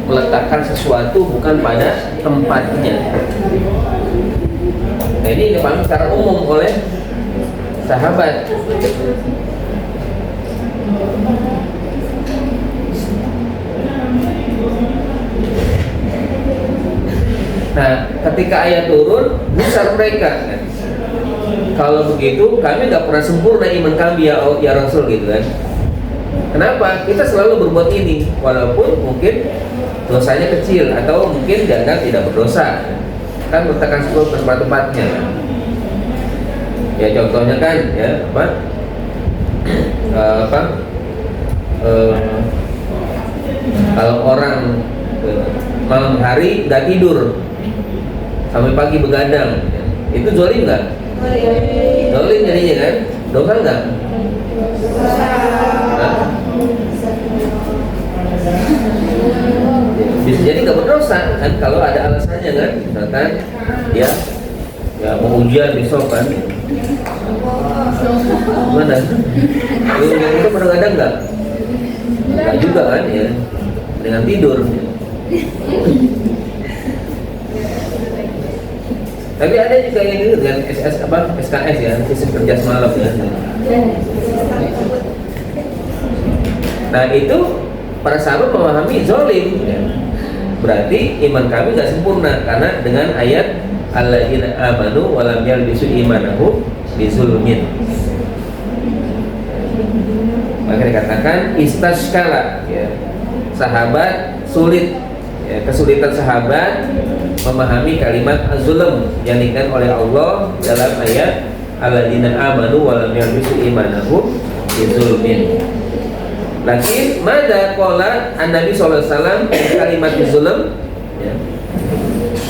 meletakkan sesuatu bukan pada tempatnya. Nah, ini dipahami secara umum oleh sahabat. Nah, ketika ayat turun, besar mereka kan. Kalau begitu, kami nggak pernah sempurna iman kami ya Rasul gitu kan. Kenapa? Kita selalu berbuat ini, walaupun mungkin dosanya kecil atau mungkin dianggap tidak berdosa. Kan meletakkan sesuatu tempat-tempatnya. Ya contohnya kan, ya kalau orang malam hari nggak tidur sampai pagi begadang, itu zalim nggak? Zalim jadinya kan? Dosa nggak? Bisa jadi nggak berdosa kan kalau ada alasannya kan, misalkan ya mau ujian besok kan, gimana? Lu yang itu begadang nggak? Nggak juga kan ya, dengan tidur. Tapi ada juga yang itu dengan SKS ya, sistem kerja semalam ya. Nah itu para sahabat memahami zalim ya. Berarti iman kami nggak sempurna karena dengan ayat alladzina amanu wa lam yalbisu imanahum bizulmin. Maka dikatakan istaskala ya. Sahabat sulit ya, kesulitan sahabat memahami kalimat az-zulm yang dikatakan oleh Allah dalam ayat alladzina amanu wa lam yalbisu imanahum bizulmin. Lakin mada qala an-nabi sallallahu alaihi wasallam kalimat zulm ya.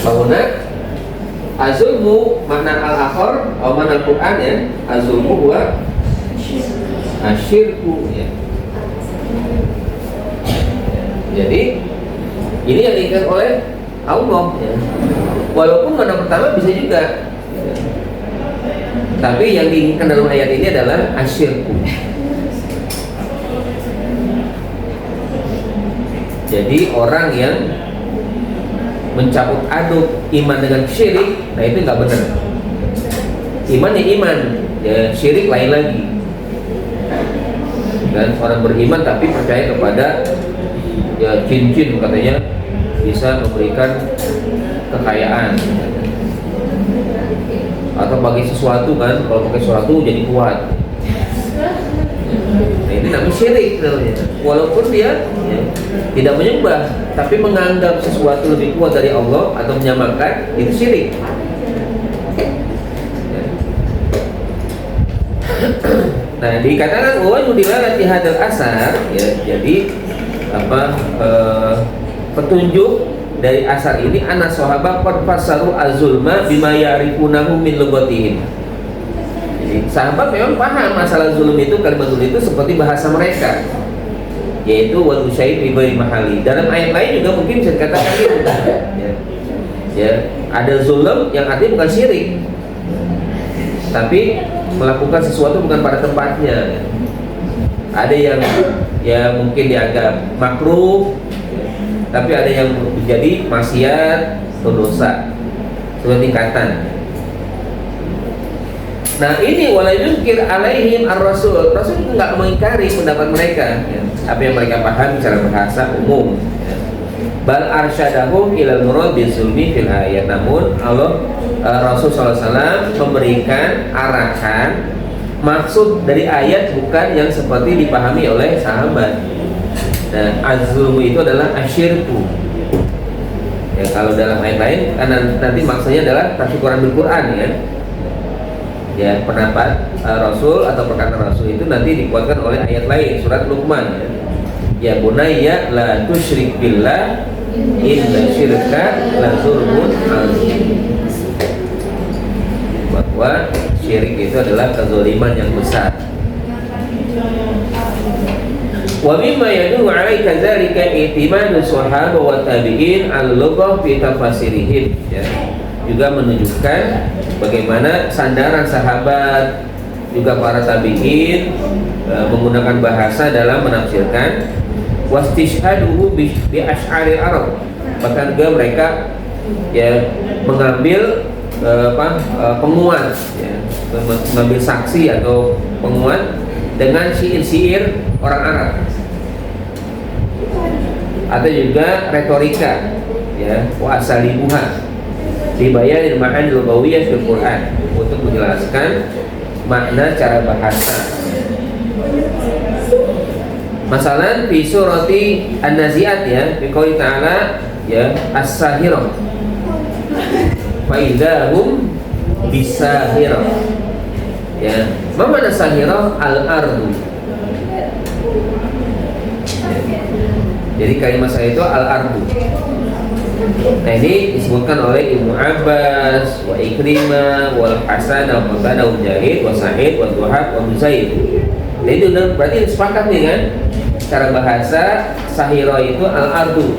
Bahwa az-zulmu makna al-akhar atau makna Al-Qur'an ya, az-zulmu huwa asyirku ya. Jadi ini yang diinginkan oleh Allah ya. Walaupun makna pertama bisa juga ya. Tapi yang diinginkan dalam ayat ini adalah asyirku. Jadi orang yang mencabut aduk iman dengan syirik, nah itu nggak benar. Iman ya iman, ya syirik lain lagi. Dan orang beriman tapi percaya kepada ya jin-jin katanya bisa memberikan kekayaan atau bagi sesuatu kan, kalau pakai sesuatu jadi kuat. Nah ini namanya syirik namanya. Walaupun dia ya, tidak menyembah, tapi menganggap sesuatu lebih kuat dari Allah atau menyamakan, itu syirik. Nah dikatakan bahwa yudilalati hadal asar ya, jadi petunjuk dari asar ini anak sahabat qad fasaru az-zulma bima ya'rifunahu min lughatihim. Jadi sahabat memang paham masalah zulm itu, kalimat zulm itu seperti bahasa mereka, yaitu wal usyai bi ghairi mahali. Dalam ayat lain juga mungkin bisa dikatakan gitu. Ya, ada zulm yang artinya bukan syirik, tapi melakukan sesuatu bukan pada tempatnya. Ada yang ya mungkin dianggap makruh, tapi ada yang menjadi maksiat atau dosa, sebuah tingkatan. Nah ini wala yunkir alaihim ar-rasul. Rasul enggak mengingkari pendapat mereka ya. Apa yang mereka paham secara bahasa umum ya. Bal arsyadahum ilal murad bizulmi fil ayat. Namun Allah Rasul SAW memberikan arahan maksud dari ayat bukan yang seperti dipahami oleh sahabat. Nah az-zulmu itu adalah asyirku ya. Kalau dalam ayat lain nanti maksudnya adalah tasyukuran bil Quran ya. Ya pendapat Rasul atau perkataan Rasul itu nanti dikuatkan oleh ayat lain surat Luqman ya. Ya bunayya la tusyrik billah inna syirka la zulmun azim. Bahwa syirik itu adalah kezaliman yang besar. Wa mimma yadullu 'ala kadzalika i'timadu shahaba wa tabi'in al-lughah fi tafasirihim ya. Juga menunjukkan bagaimana sandaran sahabat juga para tabi'in menggunakan bahasa dalam menafsirkan. Wastishhaduhu bi asy'aril Arab, bahkan juga mereka ya mengambil penguat, ya, mengambil saksi atau penguat dengan syair-syair orang Arab, atau juga retorika, ya, wa asalibuha dibayarin ma'an lughawiyah fil Quran, untuk menjelaskan makna cara bahasa. Masalan fi surati An-Nazi'at, ya, fi qouli ta'ala, ya, as-sahirah fa idahum bisahirah, ya. Ma makna sahirah? Al-ardu. Jadi kalimat saya itu al-ardu. Nah, ini disebutkan oleh Ibnu Abbas, wa Ikrimah, wal Hasan, wa Qatada, wa Mujahid, wa Sa'id, wa Dhuhab, wa Muzaid. Nah, itu berarti sepakat nih kan? Cara bahasa sahiro itu al-ardu.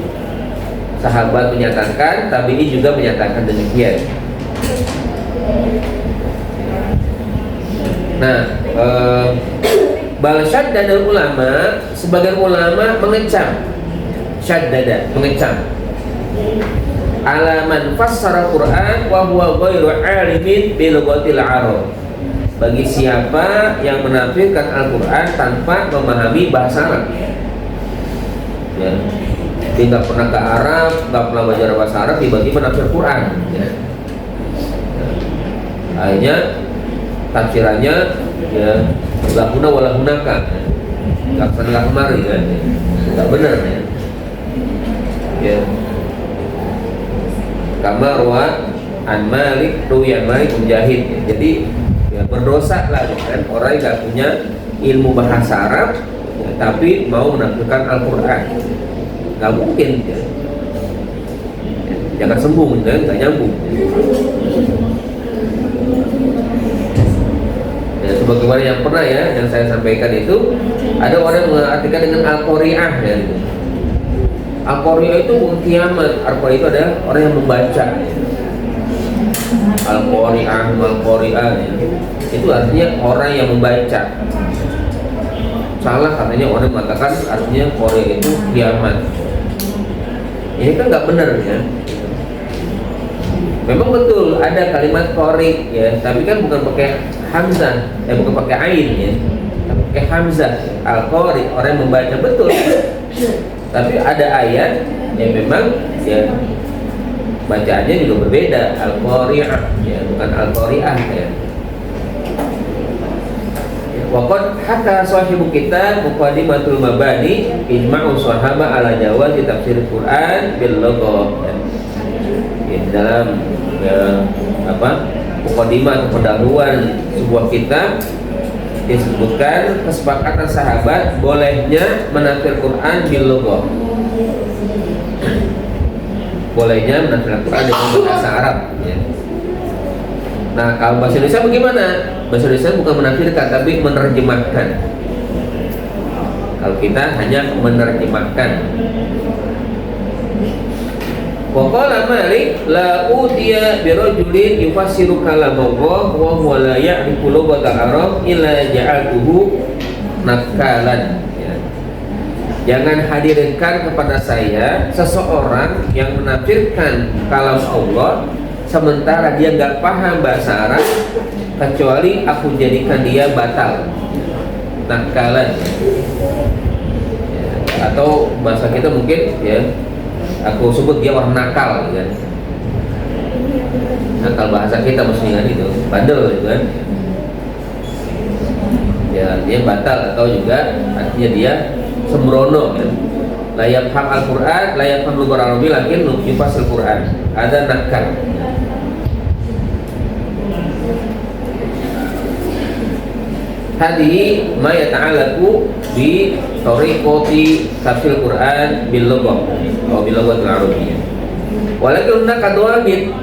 Sahabat menyatakan, tabi'i juga menyatakan demikian. Nah, bal syaddada ulama, sebagian ulama mengecam, syaddada, mengecam, alaman fassara Quran wa huwa ghairu alimin bi lughatil Arab, bagi siapa yang menafsirkan Al-Quran tanpa memahami bahasa Arab, ya. Dia nggak pernah ke Arab, nggak pernah belajar bahasa Arab, tiba-tiba menafsir Quran, ya. Akhirnya tafsirannya, ya, la huna wala hunaka, nggak pernah kemari, kan, nggak benar, ya. Ya. Kama ruwa an Malik, ruwiyan Malik Mujahid, ya. Jadi ya, berdosa lah kan orang yang nggak punya ilmu bahasa Arab, ya, tapi mau menafsirkan Al-Quran, nggak mungkin, ya. Jangan sembung, kan, nggak nyambung. Ya, sebagaimana yang pernah, ya, yang saya sampaikan itu, ada orang yang mengartikan dengan Al-Qari'ah, ya. Al-Qari'ah itu bukan kiamat. Al-Qari'ah itu adalah orang yang membaca. Al-Qari'ah, Al-Qari'ah, ya. Itu artinya orang yang membaca. Salah katanya orang mengatakan artinya Qari'ah itu kiamat. Ini kan nggak benar, ya. Memang betul ada kalimat Qari', ya, tapi kan bukan pakai hamzah, bukan pakai ain, ya, tapi pakai hamzah. Al-Qari', orang yang membaca, betul. Tapi ada ayat yang memang, ya, bacaannya juga berbeda, Al-Qari'ah, ya, bukan Al-Qari'ah, ya. Waqad haka sahibu kitab Muqaddimatul Mabani ijma'u sahabah ala jawazi tafsir Quran bil lughah, ya. Ya, dalam, ya, muqaddimah, pendahuluan sebuah kitab disebutkan kesepakatan sahabat bolehnya menafsir Quran bil lughah, bolehnya menafsir Quran dengan bahasa Arab, ya. Nah, kalau bahasa Indonesia bagaimana? Bahasa Indonesia bukan menafsirkan tapi menerjemahkan. Kalau kita hanya menerjemahkan. Waqala Malik la utiya bi rajulin yufassiru kalamullah wa huwa la ya'rifu lughatal Arab illa ja'altuhu nakalan, ya. Jangan hadirkan kepada saya seseorang yang menafsirkan kalam Allah sementara dia nggak paham bahasa Arab, kecuali aku jadikan dia batal, nakalan, ya. Atau bahasa kita mungkin, ya, aku sebut dia orang nakal, gitu kan. Nakal bahasa kita maksudnya, kan, itu bandel, gitu kan. Ya, dia batal, atau juga artinya dia sembrono, kan. Layak paham Al-Quran, layak paham lughah Arabi, lakin nukifas Al-Quran, ada nakal. Hadihi ma yata'alaku bi tariqati tafsir Quran bil lughah atau bil lughatil arabiyyah. Walakin hunaka dawabit,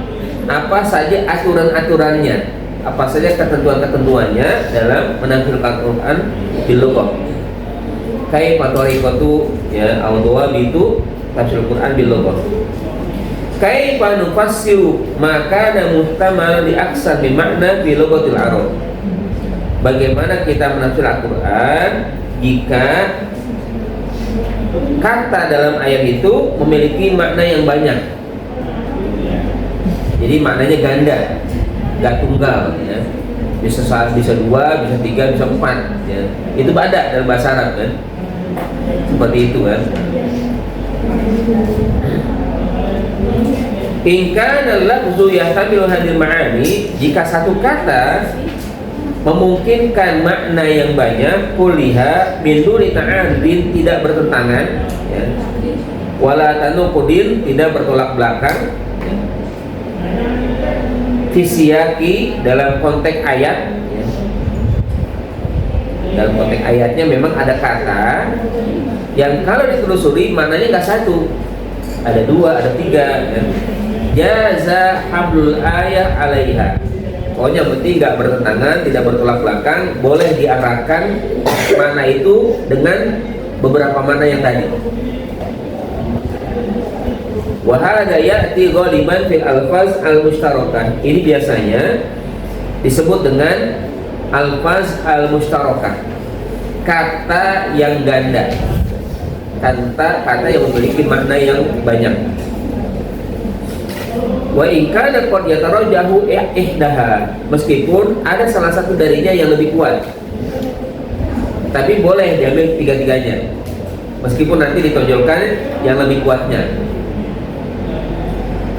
apa saja aturan-aturannya, apa saja ketentuan-ketentuannya dalam menafsirkan Quran bil lughah. Kaifa tariqatu, ya, au dawabitu tafsir Quran bil lughah. Kaifa nufassiru ma kana muhtamal li aksar bi makna bil lughatil arab. bagaimana kita menafsir Al-Quran jika kata dalam ayat itu memiliki makna yang banyak. Jadi maknanya ganda, gak tunggal ya. Bisa 2, bisa 3, bisa 4 ya. Itu bada dalam bahasa Arab kan. Seperti itu kan. In kana lafzu yahtamilu hadhil ma'ani, jika satu kata memungkinkan makna yang banyak, kuliha min duni ta'addin, tidak bertentangan ya. Wala tanuqudin, tidak bertolak belakang ya. Fisiyaki, dalam konteks ayat ya. Dalam konteks ayatnya memang ada kata yang kalau ditelusuri maknanya nggak satu, ada 2, ada 3 ya. Jaza hablul ayah alaiha, pokoknya penting nggak bertentangan, tidak bertolak belakang, boleh diarahkan makna itu dengan beberapa makna yang tadi. Wa hadza ya'ti ghaliban fil alfaz al-mushtarakah, ini biasanya disebut dengan alfaz al-mushtarakah, kata yang ganda, kata yang memiliki makna yang banyak. Wa in kana qad yatarajjahu ihdaha, meskipun ada salah satu darinya yang lebih kuat, tapi boleh diambil tiga-tiganya, meskipun nanti ditonjolkan yang lebih kuatnya.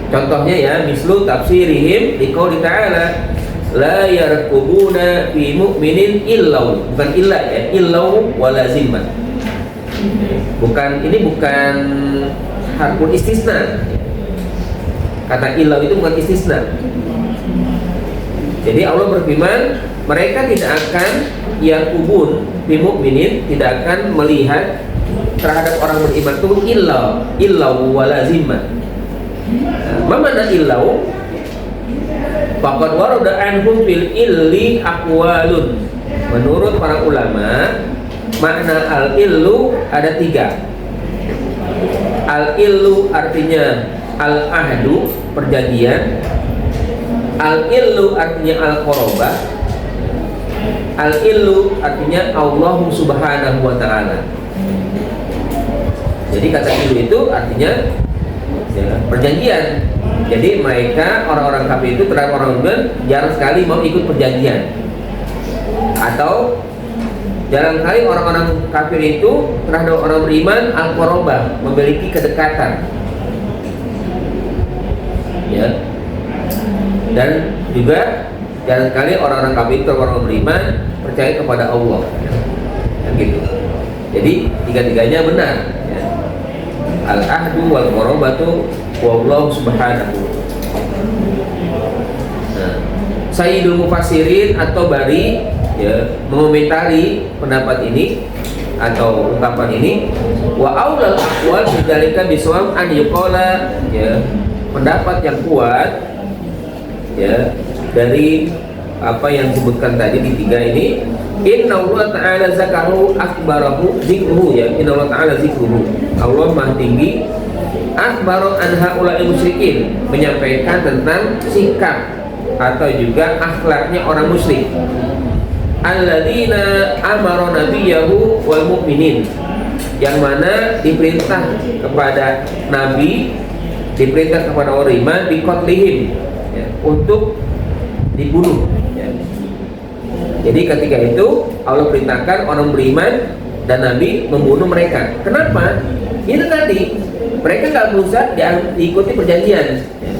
Contohnya ya, mislu tafsirihim liqouli ta'ala la yarqubuna fi mu'minin illau, bukan illa ya, illau wala zimman. Ini bukan harful istisna. Kata illau itu bukan istisna. Jadi Allah berfirman, mereka tidak akan yarqubun fi mu'minin, tidak akan melihat terhadap orang beriman itu illau wala zimman. Mana illau? Faqad warada anhum fil illi aqwalun. Menurut para ulama, makna al-illu ada 3. Al-illu artinya al-ahdu, perjanjian. Al-illu artinya al-qorobah. Al-illu artinya Allah subhanahu wa ta'ala. Jadi kata illu itu artinya ya, perjanjian. Jadi mereka, orang-orang kafir itu terhadap orang beriman jarang sekali mau ikut perjanjian. Atau jarang kali orang-orang kafir itu terhadap orang beriman al-qorobah, memiliki kedekatan ya. Dan juga jarang sekali orang-orang kafir itu orang beriman percaya kepada Allah ya, gitu. Jadi tiga-tiganya benar ya. Al-ahdu wal qorobatu wallahu subhanahu. Nah, Sayyidul Mufassirin atau Bari ya, mengomentari pendapat ini atau ungkapan ini, wa aulal aqwal bidzalika bisawab an yuqala ya, pendapat yang kuat ya dari apa yang disebutkan tadi di 3 ini, inna Allah ta'ala zakaru akbarahu zikruhu ya, inna Allah ta'ala zikruhu, Allah maha tinggi, akbaru an haula'il musyrikin, menyampaikan tentang sikap atau juga akhlaknya orang musyrik, alladzina amara nabiyahu wal mu'minin, yang mana diperintah kepada nabi, diperintah kepada orang iman biqatlihim ya, untuk dibunuh ya. Jadi ketika itu Allah perintahkan orang beriman dan nabi membunuh mereka. Kenapa? Itu tadi mereka nggak bisa diikuti perjanjian ya.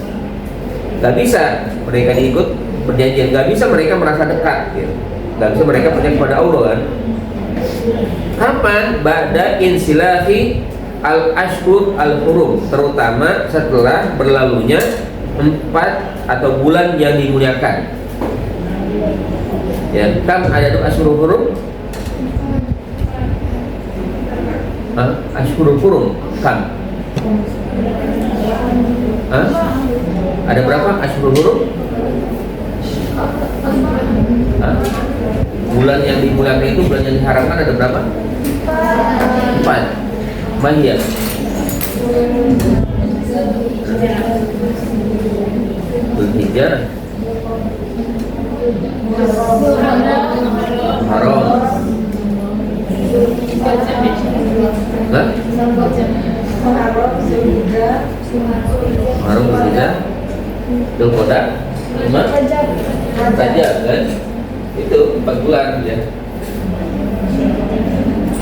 Nggak bisa mereka diikut perjanjian, nggak bisa mereka merasa dekat ya. Nggak bisa mereka percaya kepada Allah kan. Kapan? Ba'da insilahi al-ashhur al-hurum, terutama setelah berlalunya 4 atau bulan yang dimuliakan ya. Kam ada tuh ashhurul hurum? Ashhurul hurum kam? Ada berapa ashhurul hurum? Bulan yang dimuliakan itu, bulan yang diharamkan ada berapa? 4. Mahia Zulhijjah, Haram. Hah? Haram berbeda. Dzulqa'dah, Rajab kan? Itu 4 bulan ya.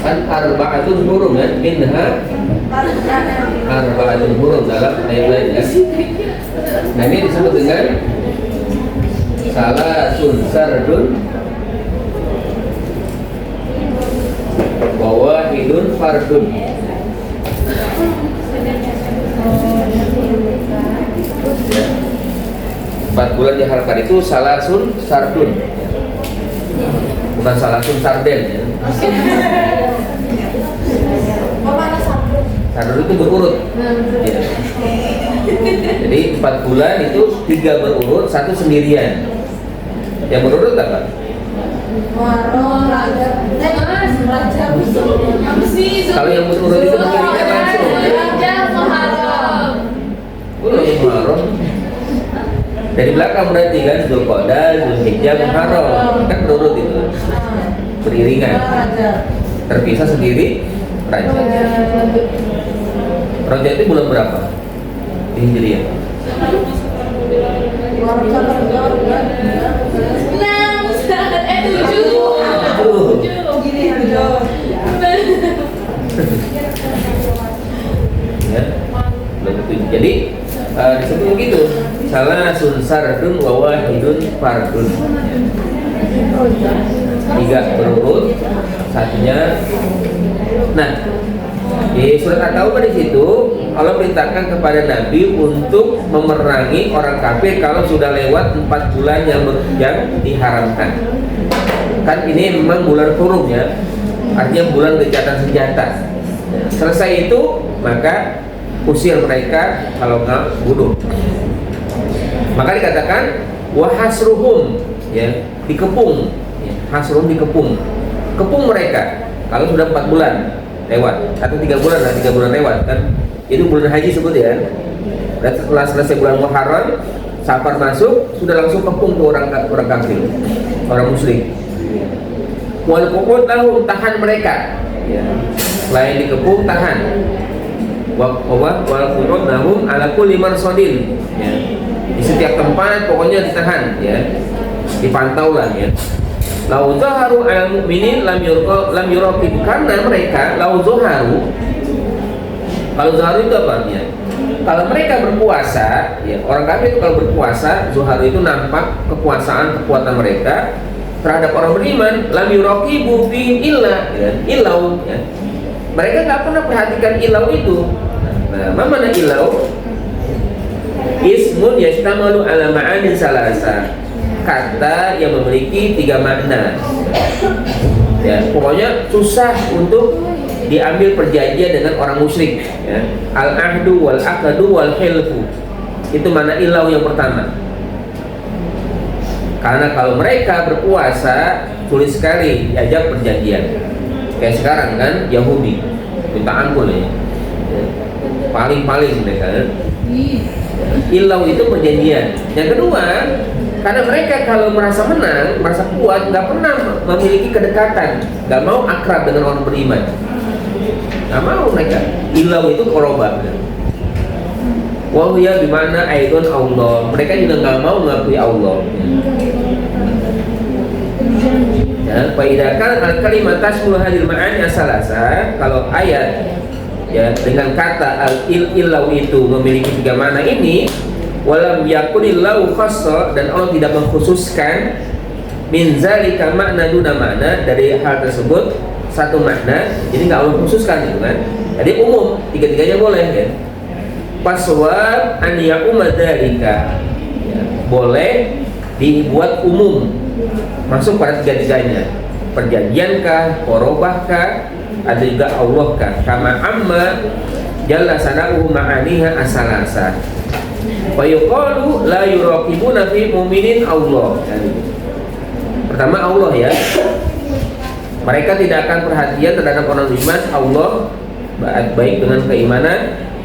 Kan arba'atun hurum kan? Minha arba'atun hurum dalam ayat lain ya. Nah ini disebut dengan salasun sardun wa wahidun fardun. Ya. 4 bulan diharapkan itu salasun sardun, bukan salasun sarden ya. Sardun itu berurut ya. Jadi 4 bulan itu 3 berurut, 1 sendirian. Yang berurut apa? Kalau yang berurut itu mengiringkan langsung Muharram. Dari belakang berarti kan Dzulqa'dah, Dzulhijjah, Muharram. Kan berurut itu. Beriringan. Terpisah sendiri Rajab. Rajab itu bulan berapa? Di Hijriah. Ya. Jadi disebut begitu. Salasun sardun wa wahidun fardun. 3 berurut, 1-nya. Nah, di surat At-Taubah di situ Allah perintahkan kepada Nabi untuk memerangi orang kafir kalau sudah lewat 4 bulan yang diharamkan. Kan ini memang bulan hurum ya, artinya bulan gencatan senjata. Selesai itu maka usir mereka, kalau enggak bunuh. Maka dikatakan wahasruhum ya, dikepung ya, hasruhum dikepung, kepung mereka kalau sudah 4 bulan lewat atau 3 bulan lah, 3 bulan lewat kan. Itu bulan haji sebut ya. Dan setelah selesai bulan Muharram, Safar masuk, sudah langsung kepung ke orang kafir, orang musyrik. Wal qud lahum, tahan mereka ya. Selain dikepung, tahan. Wal qud lahum ala kulli marsodin ya. Di setiap tempat pokoknya ditahan ya. Dipantau lah ya. Lau zaharu al mu'minin lam yuraqib, karena mereka lau zaharu. Kalau zaharu itu apa artinya? Kalau mereka berpuasa ya, orang kafir itu kalau berpuasa, zaharu itu nampak kekuasaan mereka terhadap orang beriman. Lam yuraqibu fi illa ya, ilau ya. Mereka nggak pernah perhatikan ilau itu. Nah, mana ilau? Ismun yastamalu ala ma'anin salasa, kata yang memiliki 3 makna ya. Pokoknya susah untuk diambil perjanjian dengan orang musyrik ya. Al-ahdu wal aqdu wal hilfu, itu mana ilau yang pertama. Karena kalau mereka berpuasa sulit sekali diajak perjanjian. Kayak sekarang kan Yahudi minta ampun ya. Paling mereka ya. Ilau itu perjanjian. Yang kedua, karena mereka kalau merasa menang, merasa kuat, nggak pernah memiliki kedekatan, nggak mau akrab dengan orang beriman, nggak mau mereka. Ilau itu korobah. Wahya bimana aidon Allah, mereka juga nggak mau mengakui Allah. Ya, faidakan al kalimat tasmul hadil ma'ani asalasa, kalau ayat ya dengan kata al-ilau itu memiliki 3 makna ini, walam yakunillahu khassa, dan Allah tidak mengkhususkan min zalika makna duna makna, dari hal tersebut 1 makna, jadi nggak Allah khususkan gitu kan. Jadi umum, 3-3-nya boleh ya. Paswab an ya'umma dzalika ya, boleh dibuat umum, masuk pada 3-3-nya. Perjanjiankah, korobahkah, ada juga Allahkah, kama amma jalla sana'uhu ma'aniha asalasa. Wa yuqalu la yuraqibuna fi mu'minin Allah. Pertama Allah ya. Mereka tidak akan perhatian terhadap orang beriman Allah, baik dengan keimanan,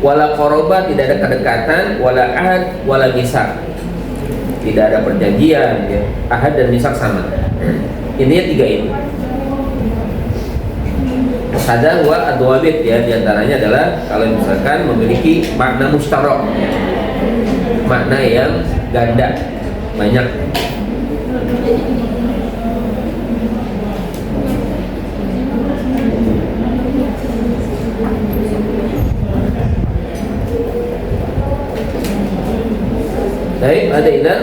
wala qoroba, tidak ada kedekatan, wala ahad, wala misaq. tidak ada perjanjian, ya. Ahad dan misak sama. Intinya tiga itu. Ada wa adwabit, ya, diantaranya adalah kalau misalkan memiliki makna mustarok, ya. Makna yang ganda, banyak. Baik, ada idan.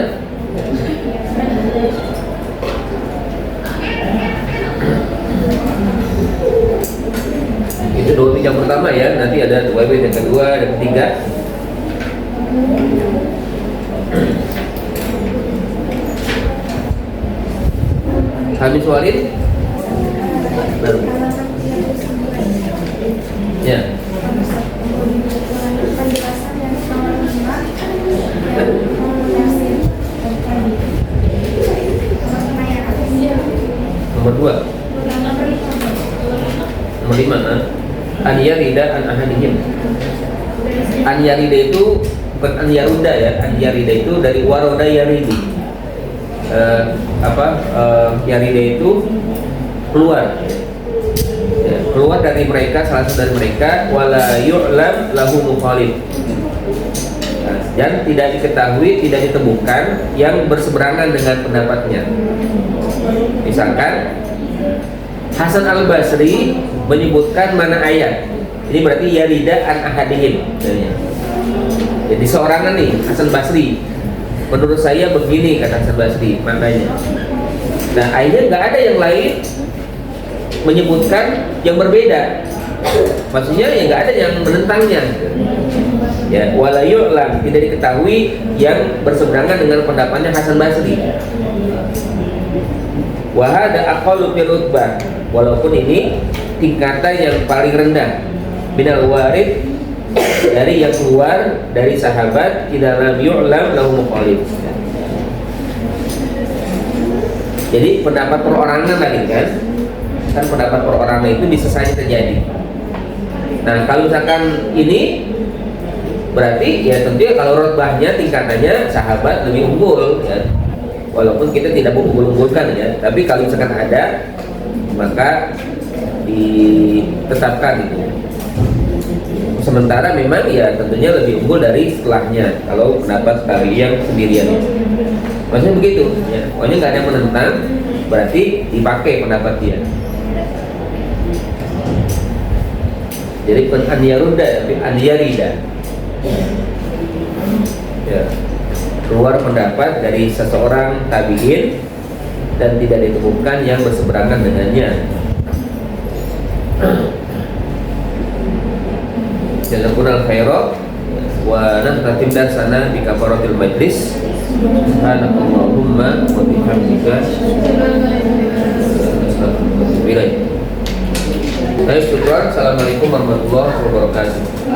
Itu dua pinjam pertama, ya. Nanti ada dua yang kedua dan ketiga. Habis walid. Baru. Ya. Nomor 2. Nomor 5, an yarida an ahadihim. An yarida itu bukan an yaruda, ya. An yarida itu dari waroda yaridi. Yarida itu keluar, ya, keluar dari mereka, salah satu dari mereka, wala yu'lam lahu mukhalif. Dan tidak diketahui, tidak ditemukan yang berseberangan dengan pendapatnya. Misalkan Hasan al-Basri menyebutkan mana ayat, ini berarti yarida an ahadihim. Jadi seorang nih, Hasan Basri, menurut saya begini, kata Hasan Basri maknanya. Nah, akhirnya nggak ada yang lain menyebutkan yang berbeda. Maksudnya ya nggak ada yang menentangnya. Ya, wala yu'lam, tidak diketahui yang berseberangan dengan pendapatnya Hasan Basri. Wa hada aqallu fi rutbah, walaupun ini tingkatan yang paling rendah minal warid, dari yang keluar dari sahabat, tidak lam yu'lam lahu mukhalif. Jadi pendapat perorangan lagi kan pendapat perorangan itu bisa saja terjadi. Nah, kalau misalkan ini berarti ya tentunya kalau rutbahnya, tingkatannya sahabat lebih unggul, ya. Walaupun kita tidak mengunggul-unggulkan, ya, tapi kalau misalkan ada maka ditetapkan gitu. Sementara memang ya tentunya lebih unggul dari setelahnya kalau pendapat tabi yang sendirian. Maksudnya begitu, ya. Pokoknya nggak ada yang menentang, berarti dipakai pendapat dia. Jadi bukan an yaruda, tapi an yarida. Ya. Keluar pendapat dari seseorang tabi'in dan tidak ditemukan yang berseberangan dengannya. Jazakumullahu khairan wa nantatim darsana bi kafaratil majlis. Subhanakallahumma wa bihamdika astaghfiruka wa atubu ilaik. Assalamualaikum warahmatullahi wabarakatuh.